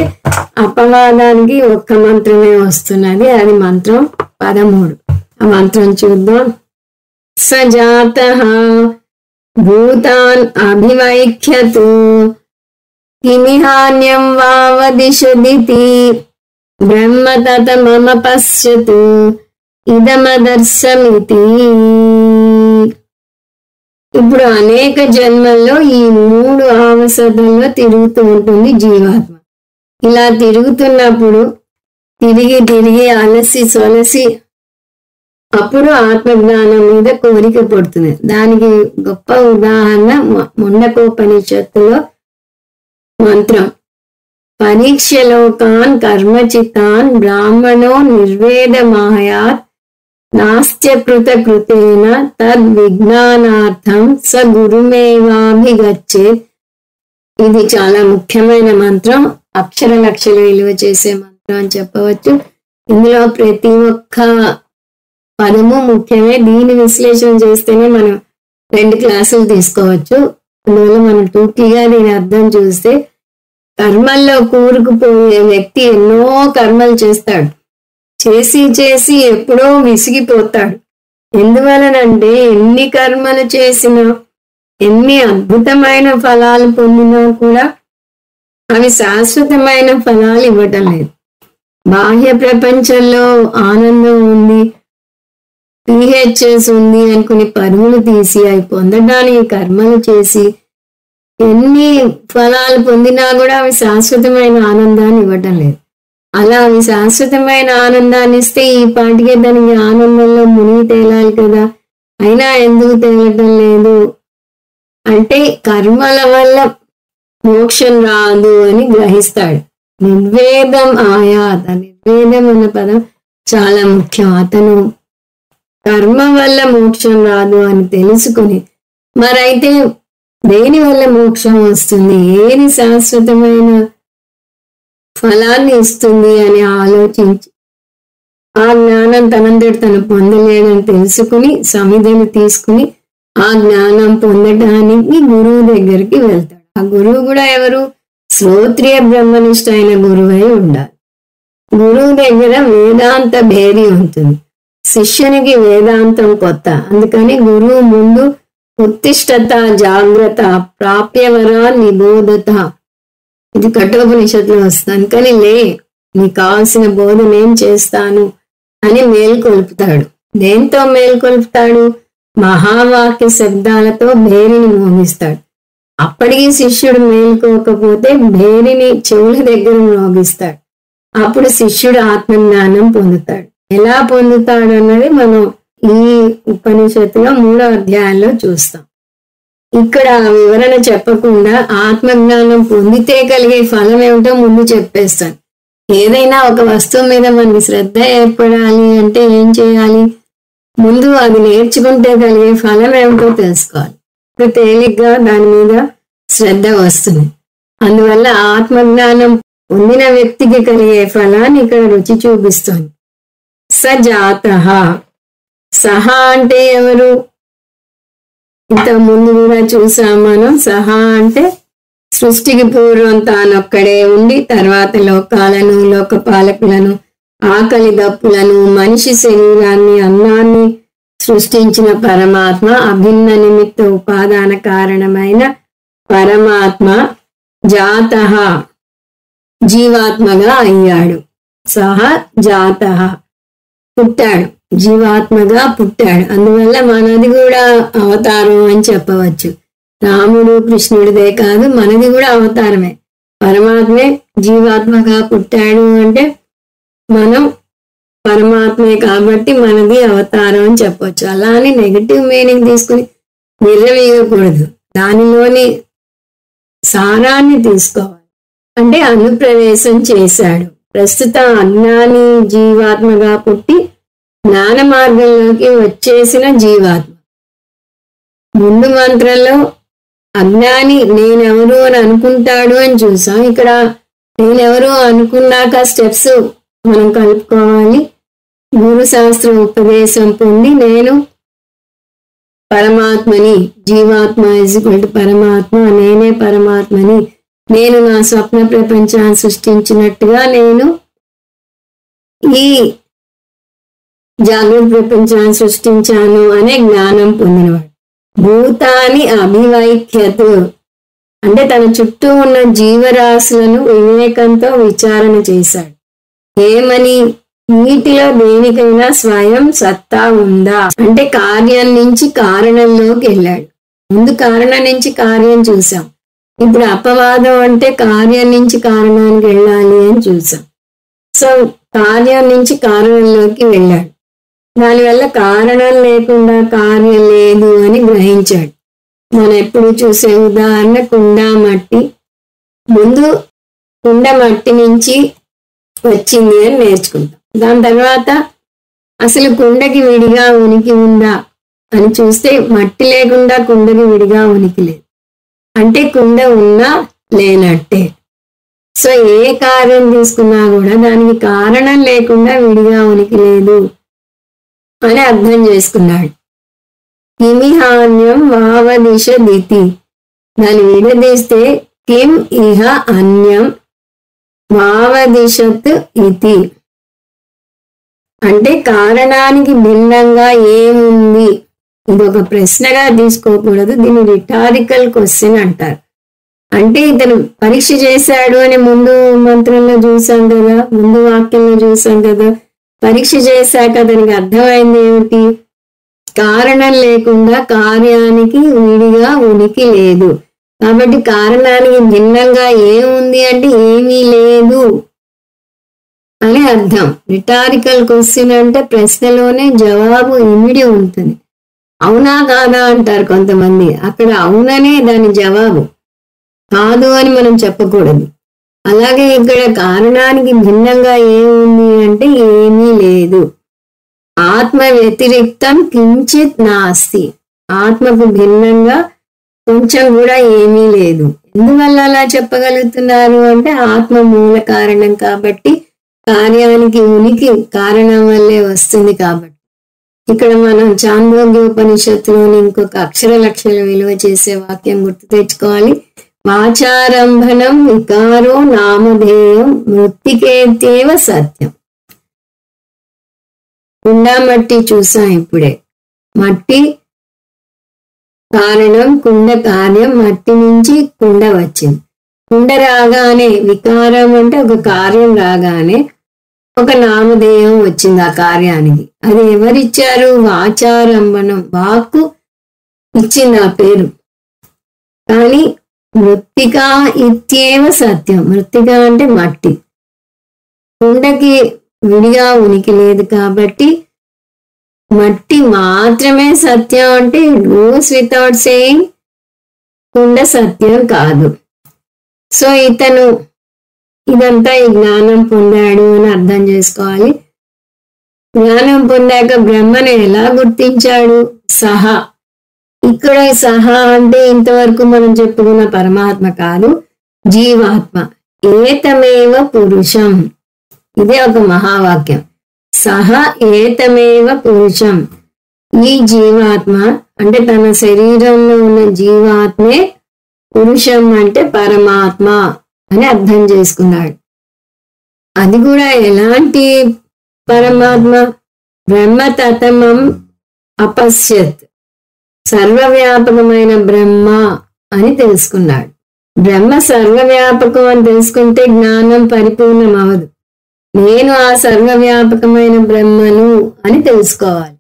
అపవాదానికి ఒక్క మంత్రమే వస్తున్నది. అది మంత్రం 13. ఆ మంత్రం చూద్దాం. సజాతః భూతాన్ అభివైఖ్యతు కిమిహాన్యం వావదిశదితి బ్రహ్మ తత మమ పశ్యతు ఇదమదర్శమితి. ఇప్పుడు అనేక జన్మల్లో ఈ 3 ఆవసతల్లో తిరుగుతూ ఉంటుంది జీవాత్మ. ఇలా తిరుగుతున్నప్పుడు తిరిగి తిరిగి అలసి సొలసి అప్పుడు ఆత్మజ్ఞానం మీద కోరిక పడుతుంది. దానికి గొప్ప ఉదాహరణ ముండకోపనిషత్తులో మంత్రం పరీక్షలోకాన్ కర్మచితాన్ బ్రాహ్మణో నిర్వేదమాయాత్ నాస్త్యకృత కృతేన తద్విజ్ఞానార్థం స గురుమేవాభిగచ్చేత్. ఇది చాలా ముఖ్యమైన మంత్రం, అక్షర లక్షలు విలువ చేసే మంత్రం అని చెప్పవచ్చు. ఇందులో ప్రతి ఒక్క పదము ముఖ్యమే. దీని విశ్లేషణ చేస్తేనే మనం 2 క్లాసులు తీసుకోవచ్చు. అందువల్ల మనం టూకీగా దీని అర్థం చూస్తే, కర్మల్లో కూరుకుపోయే వ్యక్తి ఎన్నో కర్మలు చేస్తాడు, చేసి చేసి ఎప్పుడో విసిగిపోతాడు. ఎందువలనంటే ఎన్ని కర్మలు చేసినా, ఎన్ని అద్భుతమైన ఫలాలు పొందినా కూడా అవి శాశ్వతమైన ఫలాలు ఇవ్వటం లేదు. బాహ్య ప్రపంచంలో ఆనందం ఉంది, పిహెచ్ఎస్ ఉంది అనుకుని పరుగులు తీసి అవి పొందడానికి కర్మలు చేసి ఎన్ని ఫలాలు పొందినా కూడా అవి శాశ్వతమైన ఆనందాన్ని ఇవ్వటం లేదు. అలా అవి శాశ్వతమైన ఆనందాన్ని ఇస్తే ఈ పాటికే దానికి ఆనందంలో మునిగి తేలాలి కదా, అయినా ఎందుకు తేలటం లేదు అంటే కర్మల వల్ల మోక్షం రాదు అని గ్రహిస్తాడు. నిర్వేదం ఆయాత, నిర్వేదం అన్న పదం చాలా ముఖ్యం. అతను కర్మ వల్ల మోక్షం రాదు అని తెలుసుకుని మరైతే దేని వల్ల మోక్షం వస్తుంది, ఏది శాశ్వతమైన ఫలాన్ని ఇస్తుంది అని ఆలోచించి ఆ జ్ఞానం తనంతటి తను పొందలేదని తెలుసుకుని సమిధను తీసుకుని ఆ జ్ఞానం పొందడానికి గురువు దగ్గరికి వెళ్తాడు. ఆ గురువు కూడా ఎవరు? శ్రోత్రియ బ్రహ్మనిష్ట అయిన గురువై ఉండాలి. గురువు దగ్గర వేదాంత భేరి ఉంటుంది, శిష్యునికి వేదాంతం కొత్త. అందుకని గురువు ముందు ఉత్తిష్టత జాగ్రత్త ప్రాప్యవరా నిబోధత, ఇది కఠోపనిషత్తులో వస్తుంది. అందుకని లే, నీకు కావాల్సిన బోధ నేను చేస్తాను అని మేల్కొల్పుతాడు. దేంతో మేల్కొల్పుతాడు? మహావాక్య శబ్దాలతో భేరిని మోగిస్తాడు. అప్పటికి శిష్యుడు మేల్కోకపోతే భేరిని చెవుల దగ్గర మోగిస్తాడు. అప్పుడు శిష్యుడు ఆత్మజ్ఞానం పొందుతాడు. ఎలా పొందుతాడు అన్నది మనం ఈ ఉపనిషత్తులో 3వ అధ్యాయంలో చూస్తాం. ఇక్కడ వివరణ చెప్పకుండా ఆత్మజ్ఞానం పొందితే కలిగే ఫలం ఏమిటో ముందు చెప్పేస్తాను. ఏదైనా ఒక వస్తువు మీద మనకి శ్రద్ధ ఏర్పడాలి అంటే ఏం చేయాలి? ముందు అది నేర్చుకుంటే కలిగే ఫలం ఏమిటో తెలుసుకోవాలి. ఇప్పుడు తేలిగ్గా దాని మీద శ్రద్ధ వస్తుంది. అందువల్ల ఆత్మజ్ఞానం పొందిన వ్యక్తికి కలిగే ఫలాన్ని ఇక్కడ రుచి చూపిస్తుంది. సజాతః, సహా అంటే ఎవరు? ఇంత ముందు కూడా చూసాం మనం. సహా అంటే సృష్టికి పూర్వం తానొక్కడే ఉండి తర్వాత లోకాలను లోకపాలకులను ఆకలి దప్పులను మనిషి శరీరాన్ని అన్నాన్ని సృష్టించిన పరమాత్మ అభిన్న నిమిత్త ఉపాదాన కారణమైన పరమాత్మ జాతః జీవాత్మగా అయ్యాడు. సహ జాతః పుట్టాడు, జీవాత్మగా పుట్టాడు. అందువల్ల మనది కూడా అవతారం అని చెప్పవచ్చు. రాముడు కృష్ణుడిదే కాదు, మనది కూడా అవతారమే. పరమాత్మే జీవాత్మగా పుట్టాడు అంటే మనం పరమాత్మే కాబట్టి మనది అవతారం అని చెప్పొచ్చు. అలా అని నెగటివ్ మీనింగ్ తీసుకుని నిర్రవీయకూడదు, దానిలోని సారాన్ని తీసుకోవాలి. అంటే అనుప్రవేశం చేశాడు. ప్రస్తుతం అజ్ఞాని జీవాత్మగా పుట్టి జ్ఞాన మార్గంలోకి వచ్చేసిన జీవాత్మ. ముందు మంత్రంలో అజ్ఞాని నేనెవరు అని అనుకుంటాడు అని చూసాం. ఇక్కడ నేనెవరు అనుకున్నాక స్టెప్స్ మనం కలుపుకోవాలి. గురు శాస్త్ర ఉపదేశం పొంది నేను పరమాత్మని, జీవాత్మ = పరమాత్మ, నేనే పరమాత్మని, నేను నా స్వప్న ప్రపంచాన్ని సృష్టించినట్టుగా నేను ఈ జాగ్రత్త ప్రపంచాన్ని సృష్టించాను అనే జ్ఞానం పొందినవాడు. భూతాని అభివైఖ్యత్ అంటే తన చుట్టూ ఉన్న జీవరాశులను వివేకంతో విచారణ చేశాడు. ఏమని? వీటిలో దేనికైనా స్వయం సత్తా ఉందా అంటే కార్యం నుంచి కారణంలోకి వెళ్ళాడు. ముందు కారణం నుంచి కార్యం చూసాం, ఇప్పుడు అపవాదం అంటే కార్యం నుంచి కారణానికి వెళ్ళాలి అని చూసాం. సో కార్యం నుంచి కారణంలోకి వెళ్ళాడు. దానివల్ల కారణం లేకుండా కార్యం లేదు అని గ్రహించాడు. మనం ఎప్పుడు చూసే ఉదాహరణ కుండ మట్టి. ముందు కుండ మట్టి నుంచి వచ్చింది అని నేర్చుకుంటాం. దాని తర్వాత అసలు కుండకి విడిగా ఉనికి ఉందా అని చూస్తే మట్టి లేకుండా కుండకి విడిగా ఉనికి లేదు. అంటే కుండ ఉన్నా లేనట్టే. సో ఏ కార్యం తీసుకున్నా కూడా దానికి కారణం లేకుండా విడిగా ఉనికి లేదు అని అర్థం చేసుకున్నాడు. కిమిహాన్యం వావదిశ దితి, దాన్ని విడదీస్తే కిం ఇహ అన్యం వావదిశత్ ఇతి అంటే కారణానికి భిన్నంగా ఏముంది. ఇది ఒక ప్రశ్నగా తీసుకోకూడదు, దీన్ని రిటారికల్ క్వశ్చన్ అంటారు. అంటే ఇతను పరీక్ష చేశాడు అని ముందు మంత్రంలో చూసాం కదా, ముందు వాక్యంలో చూసాం కదా. పరీక్ష చేశాక అతనికి అర్థమైంది ఏమిటి? కారణం లేకుండా కార్యానికి విడిగా ఉనికి లేదు. కాబట్టి కారణానికి భిన్నంగా ఏముంది అంటే ఏమీ లేదు అని అర్థం. రిటారికల్ క్వశ్చన్ అంటే ప్రశ్నలోనే జవాబు ఇమిడి ఉంటుంది. అవునా కాదా అంటారు కొంతమంది, అక్కడ అవుననే దాని జవాబు, కాదు అని మనం చెప్పకూడదు. అలాగే ఇక్కడ కారణానికి భిన్నంగా ఏముంది అంటే ఏమీ లేదు. ఆత్మ వ్యతిరిక్తం కించిత్ నాస్తి, ఆత్మకు భిన్నంగా కొంచెం కూడా ఏమీ లేదు. ఎందువల్ల అలా చెప్పగలుగుతున్నారు అంటే ఆత్మ మూల కారణం కాబట్టి కార్యానికి ఉనికి కారణం వల్లే వస్తుంది కాబట్టి. ఇక్కడ మనం చాంద్రోగ్యోపనిషత్తులోని ఇంకొక అక్షర లక్షల విలువ చేసే వాక్యం గుర్తు తెచ్చుకోవాలి. వాచారంభనం వికారో నామధేయం మృత్తికేత్యేవ సత్యం. కుండ మట్టి చూసాం ఇప్పుడే. మట్టి కారణం, కుండ కార్యం. మట్టి నుంచి కుండ వచ్చింది. కుండ రాగానే వికారం అంటే ఒక కార్యం రాగానే ఒక నామధేయం వచ్చింది ఆ కార్యానికి. అది ఎవరిచ్చారు? వాచారంభనం, వాక్కు ఇచ్చింది ఆ పేరు. కానీ మృత్తికా ఇత్యేవ సత్యం, మృత్తిక అంటే మట్టి. కుండకి విడిగా ఉనికి లేదు కాబట్టి మట్టి మాత్రమే సత్యం అంటే గోస్ వితౌట్ సేయింగ్ కుండ సత్యం కాదు. సో ఇతను ఇదంతా ఈ జ్ఞానం పొందాడు అని అర్థం చేసుకోవాలి. జ్ఞానం పొందాక బ్రహ్మను ఎలా గుర్తించాడు? సహా. ఇక్కడ సహా అంటే ఇంతవరకు మనం చెప్పుకున్న పరమాత్మ కాదు, జీవాత్మ. ఏతమేవ పురుషం, ఇదే ఒక మహావాక్యం. సహ ఏతమేవ పురుషం, ఈ జీవాత్మ అంటే తన శరీరంలో ఉన్న జీవాత్మే పురుషం అంటే పరమాత్మ అని అర్థం చేసుకున్నాడు. అది కూడా ఎలాంటి పరమాత్మ? బ్రహ్మ తతమం అపశ్యత్, సర్వవ్యాపకమైన బ్రహ్మ అని తెలుసుకున్నాడు. బ్రహ్మ సర్వవ్యాపకం అని తెలుసుకుంటే జ్ఞానం పరిపూర్ణం అవదు. నేను ఆ సర్వవ్యాపకమైన బ్రహ్మను అని తెలుసుకోవాలి.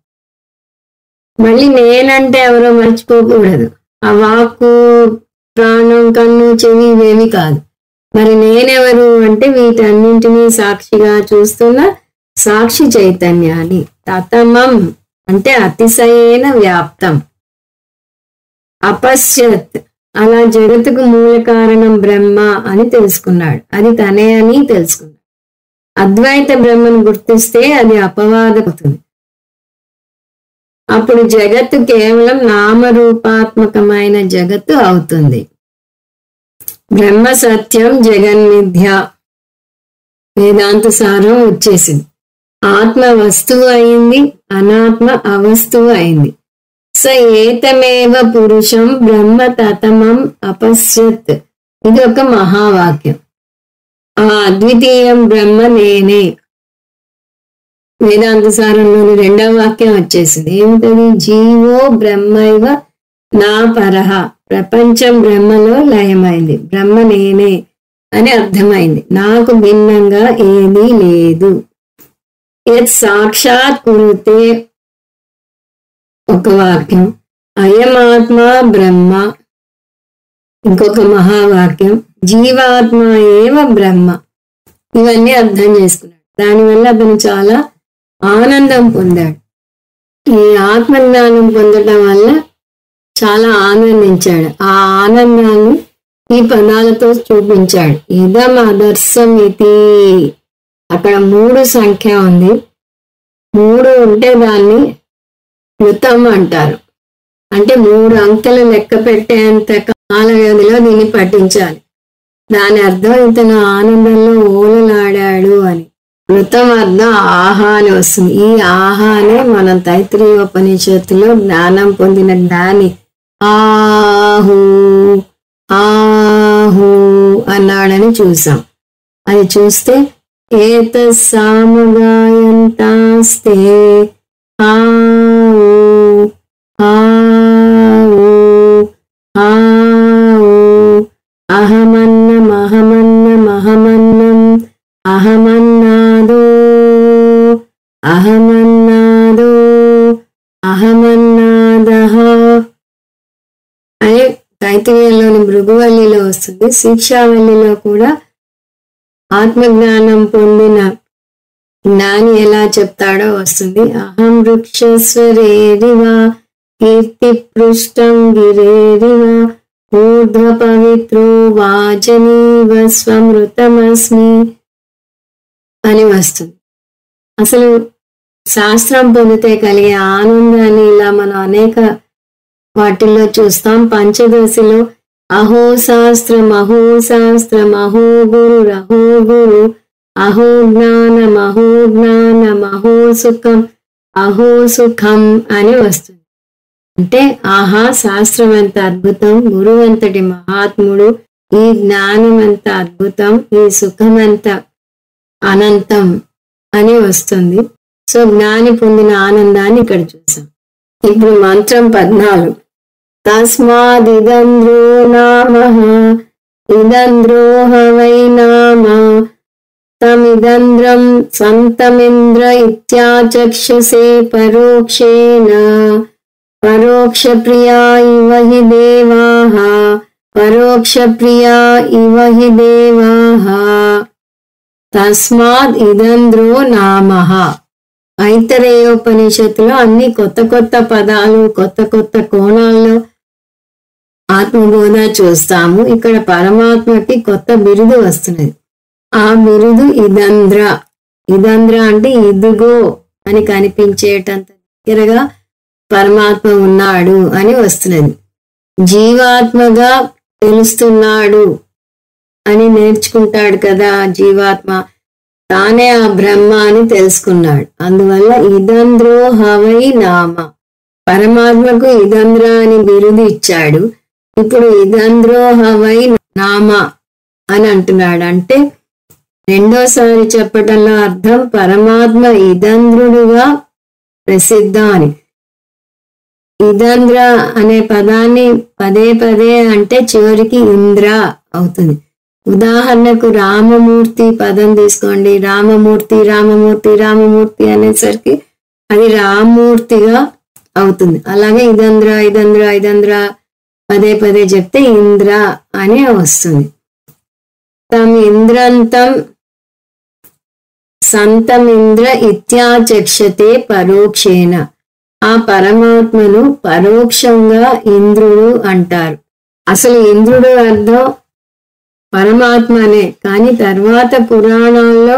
మళ్ళీ నేనంటే ఎవరో మర్చిపోకూడదు. ఆ వాక్కు, ప్రాణం, కన్ను, చెవి ఇవేమి కాదు. మరి నేనెవరు అంటే వీటన్నింటినీ సాక్షిగా చూస్తున్న సాక్షి చైతన్యాన్ని. తతమం అంటే అతిశయేన వ్యాప్తం. అపశ్యత్ అలా జగత్తుకు మూల కారణం బ్రహ్మ అని తెలుసుకున్నాడు. అది తనే అని తెలుసుకున్నాడు. అద్వైత బ్రహ్మను గుర్తిస్తే అది అపవాదవుతుంది. అప్పుడు జగత్తు కేవలం నామరూపాత్మకమైన జగత్తు అవుతుంది. బ్రహ్మ సత్యం, జగన్మిథ్య వేదాంత సారం వచ్చేసింది. ఆత్మ వస్తువు అయింది, అనాత్మ అవస్తువు అయింది. స ఏతమేవ పురుషం బ్రహ్మ తతమం అపశ్యత్. ఇది ఒక మహావాక్యం. ఆ అద్వితీయం బ్రహ్మ నేనే. వేదాంత సారంలోని రెండవ వాక్యం వచ్చేసింది. ఏమిటది? జీవో బ్రహ్మైవ నా పరహ. ప్రపంచం బ్రహ్మలో లయమైంది, బ్రహ్మ నేనే అని అర్థమైంది. నాకు భిన్నంగా ఏదీ లేదు. యత్ సాక్షాత్ కురుతే ఒక వాక్యం. అయమాత్మ బ్రహ్మ ఇంకొక మహావాక్యం. జీవాత్మ ఏవ బ్రహ్మ. ఇవన్నీ అర్థం చేసుకున్నాడు. దానివల్ల అతను చాలా ఆనందం పొందాడు. ఈ ఆత్మజ్ఞానం పొందడం వల్ల చాలా ఆనందించాడు. ఆ ఆనందాన్ని ఈ పదాలతో చూపించాడు. ఇదం ఆదర్శం ఇది. అక్కడ 3 సంఖ్య ఉంది. 3 ఉంటే దాన్ని యుతం అంటారు. అంటే 3 అంకెలు లెక్క పెట్టేంత కాల వ్యవధిలో దీన్ని పఠించాలి. దాని అర్థం ఇతను ఆనందంలో ఓలలాడాడు అని. ఋతం అర్థం ఆహా అని వస్తుంది. ఈ ఆహానే మనం తైత్రీయోపనిషత్తులో జ్ఞానం పొందిన జ్ఞాని ఆహు ఆహు అన్నాడని చూసాం. అది చూస్తే ఏత సామగాయంతాస్తే ఆవు ఆవు ఆవు అహమన్నం అహమన్నం అహమన్నం అహమన్నాదో అహమన్నాదో అహమన్నాదః అనే తైత్రీయంలోని భృగువల్లిలో వస్తుంది. శిక్షావల్లిలో కూడా ఆత్మజ్ఞానం పొందిన జ్ఞాని ఎలా చెప్తాడో వస్తుంది. అహం వృక్షస్వరేరివ కీర్తి పృష్టం గిరేరివ ఊర్ధ్వ పవిత్రో వాచనీవ స్వమృతమస్మి అని వస్తుంది. అసలు శాస్త్రం పొందితే కలిగే ఆనందాన్ని ఇలా మనం అనేక వాటిల్లో చూస్తాం. పంచదశలో అహో శాస్త్రం అహో శాస్త్రం అహో గురు రహో గురు అహో జ్ఞానం అహో జ్ఞానం అహో సుఖం అహో సుఖం అని వస్తుంది. అంటే ఆహా శాస్త్రం ఎంత అద్భుతం, గురువు అంతటి మహాత్ముడు, ఈ జ్ఞానం ఎంత అద్భుతం, ఈ సుఖం ఎంత అనంతం అని వస్తుంది. సో జ్ఞాని పొందిన ఆనందాన్ని ఇక్కడ చూసాం. ఇప్పుడు మంత్రం 14. తస్మాదిదంద్రో నామః ఇదంద్రోహ వై నామ తమిదంద్రం సంతమింద్ర ఇత్యాచక్షుషే పరోక్షేణ పరోక్ష ప్రియా ఇవ హి దేవాః పరోక్ష ప్రియా ఇవ హి దేవాః. తస్మాద్ ఇదంద్రో నామః. ఐతరేయోపనిషత్తులో అన్ని కొత్త కొత్త పదాలు, కొత్త కొత్త కోణాల్లో ఆత్మబోధ చూస్తాము. ఇక్కడ పరమాత్మకి కొత్త బిరుదు వస్తున్నది. ఆ బిరుదు ఇదంద్ర. ఇదంద్ర అంటే ఇదిగో అని కనిపించేటంత దగ్గరగా పరమాత్మ ఉన్నాడు అని వస్తున్నది. జీవాత్మగా తెలుస్తున్నాడు అని నేర్చుకుంటాడు కదా జీవాత్మ. తానే ఆ బ్రహ్మ అని తెలుసుకున్నాడు. అందువల్ల ఇదంద్రో హవై నామ. పరమాత్మకు ఇదంద్ర అని బిరుదు ఇచ్చాడు. ఇప్పుడు ఇదంద్రోహవై నామ అని అంటున్నాడు. అంటే రెండోసారి చెప్పటంలో అర్థం పరమాత్మ ఇదంద్రుడుగా ప్రసిద్ధం అని. ఇదంద్ర అనే పదాన్ని పదే పదే అంటే చివరికి ఇంద్ర అవుతుంది. ఉదాహరణకు రామమూర్తి పదం తీసుకోండి. రామమూర్తి రామమూర్తి రామమూర్తి అనేసరికి అది రామమూర్తిగా అవుతుంది. అలాగే ఇదంద్ర ఇదంద్ర ఇదంద్ర పదే పదే చెప్తే ఇంద్ర అని వస్తుంది. తమ్ ఇంద్రంతం సంతమింద్ర ఇత్యాచక్షతే పరోక్షేణ. ఆ పరమాత్మను పరోక్షంగా ఇంద్రుడు అంటారు. అసలు ఇంద్రుడు అర్థం పరమాత్మనే, కానీ తర్వాత పురాణాల్లో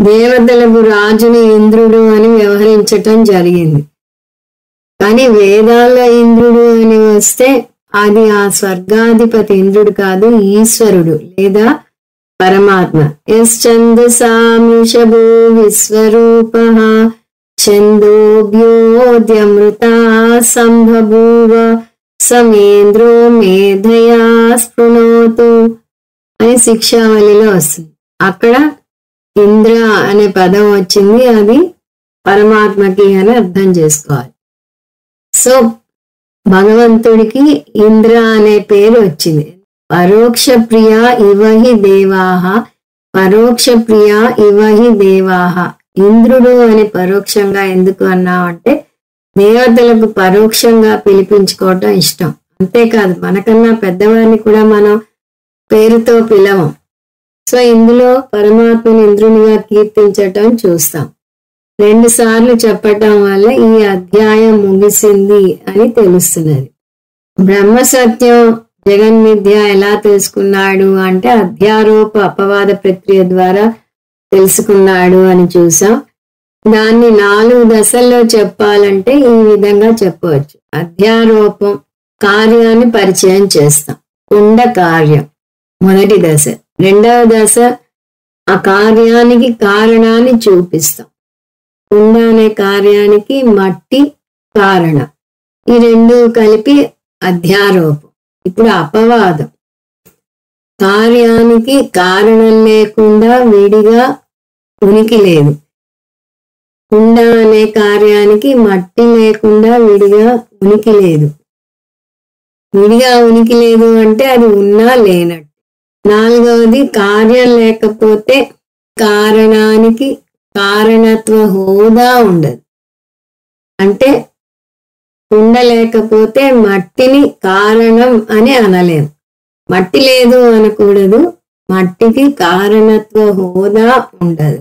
దేవతలకు రాజుని ఇంద్రుడు అని వ్యవహరించటం జరిగింది. కానీ వేదాల్లో ఇంద్రుడు అని వస్తే అది ఆ స్వర్గాధిపతి ఇంద్రుడు కాదు, ఈశ్వరుడు లేదా పరమాత్మ. యశ్చందసామృషభో విశ్వరూపః ఛందోభ్యోద్యమృతా సంభూవ సమేంద్రో మేధయా స్పృణోతు అని శిక్షావళిలో వస్తుంది. అక్కడ ఇంద్ర అనే పదం వచ్చింది, అది పరమాత్మకి అని అర్థం చేసుకోవాలి. సో భగవంతుడికి ఇంద్ర అనే పేరు వచ్చింది. పరోక్ష ప్రియ ఇవహి దేవాహ, పరోక్ష ప్రియ ఇవహి దేవాహ. ఇంద్రుడు అని పరోక్షంగా ఎందుకు అన్నామంటే దేవతలకు పరోక్షంగా పిలిపించుకోవటం ఇష్టం. అంతేకాదు మనకన్నా పెద్దవారిని కూడా మనం పేరుతో పిలవం. సో ఇందులో పరమాత్మని ఇంద్రునిగా కీర్తించటం చూస్తాం. 2 సార్లు చెప్పటం వల్ల ఈ అధ్యాయం ముగిసింది అని తెలుస్తున్నది. బ్రహ్మ సత్యం జగన్మిథ్య ఎలా తెలుసుకున్నాడు అంటే అధ్యారోప అపవాద ప్రక్రియ ద్వారా తెలుసుకున్నాడు అని చూసాం. దాన్ని 4 దశల్లో చెప్పాలంటే ఈ విధంగా చెప్పవచ్చు. అధ్యారోపం కార్యాన్ని పరిచయం చేస్తాం. కుండ కార్యం మొదటి దశ. రెండవ దశ ఆ కార్యానికి కారణాన్ని చూపిస్తాం. కుండ అనే కార్యానికి మట్టి కారణం. ఈ 2 కలిపి అధ్యారోపం. ఇప్పుడు అపవాదం. కార్యానికి కారణం లేకుండా విడిగా ఉనికి లేదు. కుండ అనే కార్యానికి మట్టి లేకుండా విడిగా ఉనికి లేదు. విడిగా ఉనికి లేదు అంటే అది ఉన్నా లేనట్టు. 4వది కార్యం లేకపోతే కారణానికి కారణత్వ హోదా ఉండదు. అంటే కుండ లేకపోతే మట్టిని కారణం అని అనలేము. మట్టి లేదు అనకూడదు, మట్టికి కారణత్వ హోదా ఉండదు.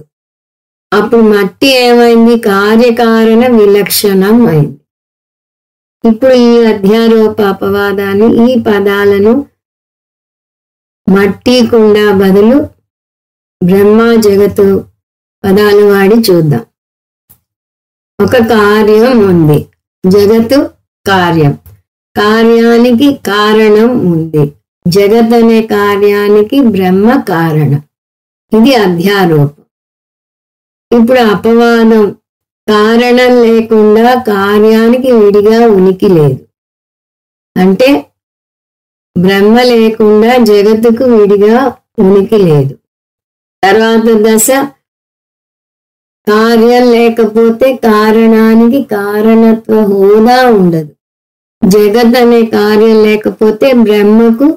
అప్పుడు మట్టి ఏమైంది? కార్యకారణ విలక్షణం అయింది. ఇప్పుడు ఈ అధ్యారోప అపవాదాన్ని, ఈ పదాలను మట్టి కుండ బదులు బ్రహ్మ జగత్తు పదాలు వాడి చూద్దాం. ఒక కార్యం ఉంది, జగత్తు కార్యం. కార్యానికి కారణం ఉంది. జగత్ అనే కార్యానికి బ్రహ్మ కారణం. ఇది అధ్యారోపం. ఇప్పుడు అపవాదం కారణం లేకుండా కార్యానికి విడిగా ఉనికి లేదు. అంటే బ్రహ్మ లేకుండా జగత్తుకు విడిగా ఉనికి లేదు. తర్వాత దశ కార్యం లేకపోతే కారణానికి కారణత్వ హోదా ఉండదు. జగత్ అనే కార్యం లేకపోతే బ్రహ్మకు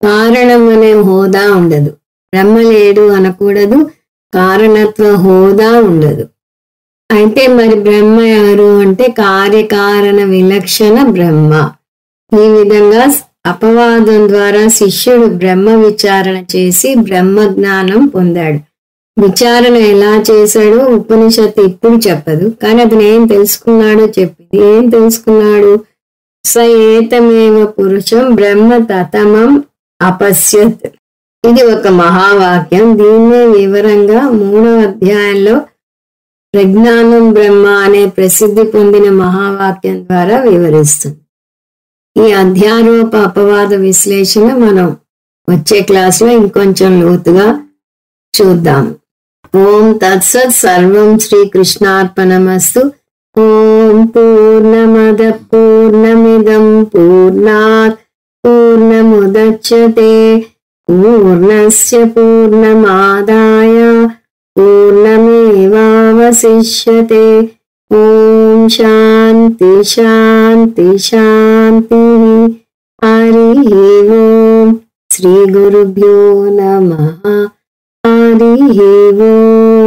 కారణం అనే హోదా ఉండదు. బ్రహ్మ లేడు అనకూడదు, కారణత్వ హోదా ఉండదు. అయితే మరి బ్రహ్మ ఎవరు అంటే కార్యకారణ విలక్షణ బ్రహ్మ. ఈ విధంగా అపవాదం ద్వారా శిష్యుడు బ్రహ్మ విచారణ చేసి బ్రహ్మ జ్ఞానం పొందాడు. విచారణ ఎలా చేశాడో ఉపనిషత్తు ఇప్పుడు చెప్పదు, కానీ అతను ఏం తెలుసుకున్నాడో చెప్పింది. ఏం తెలుసుకున్నాడు? స ఏతమేవ పురుషం బ్రహ్మ తతమం అపశ్యత్. ఇది ఒక మహావాక్యం. దీన్నే వివరంగా 3వ అధ్యాయంలో ప్రజ్ఞానం బ్రహ్మ అనే ప్రసిద్ధి పొందిన మహావాక్యం ద్వారా వివరిస్తుంది. ఈ అధ్యారోప అపవాద విశ్లేషణ మనం వచ్చే క్లాసులో ఇంకొంచెం లోతుగా చూద్దాం. ఓం తత్సత్. సర్వం శ్రీకృష్ణార్పణమస్తు. ఓం పూర్ణమద పూర్ణమిదం పూర్ణాత్ పూర్ణముదచ్యతే పూర్ణస్య పూర్ణమాదాయ పూర్ణమేవావశిష్యతే. ఓం శాంతి శాంతి శాంతి. హరి ఓం. శ్రీ గురుభ్యో నమః. హరి ఓం.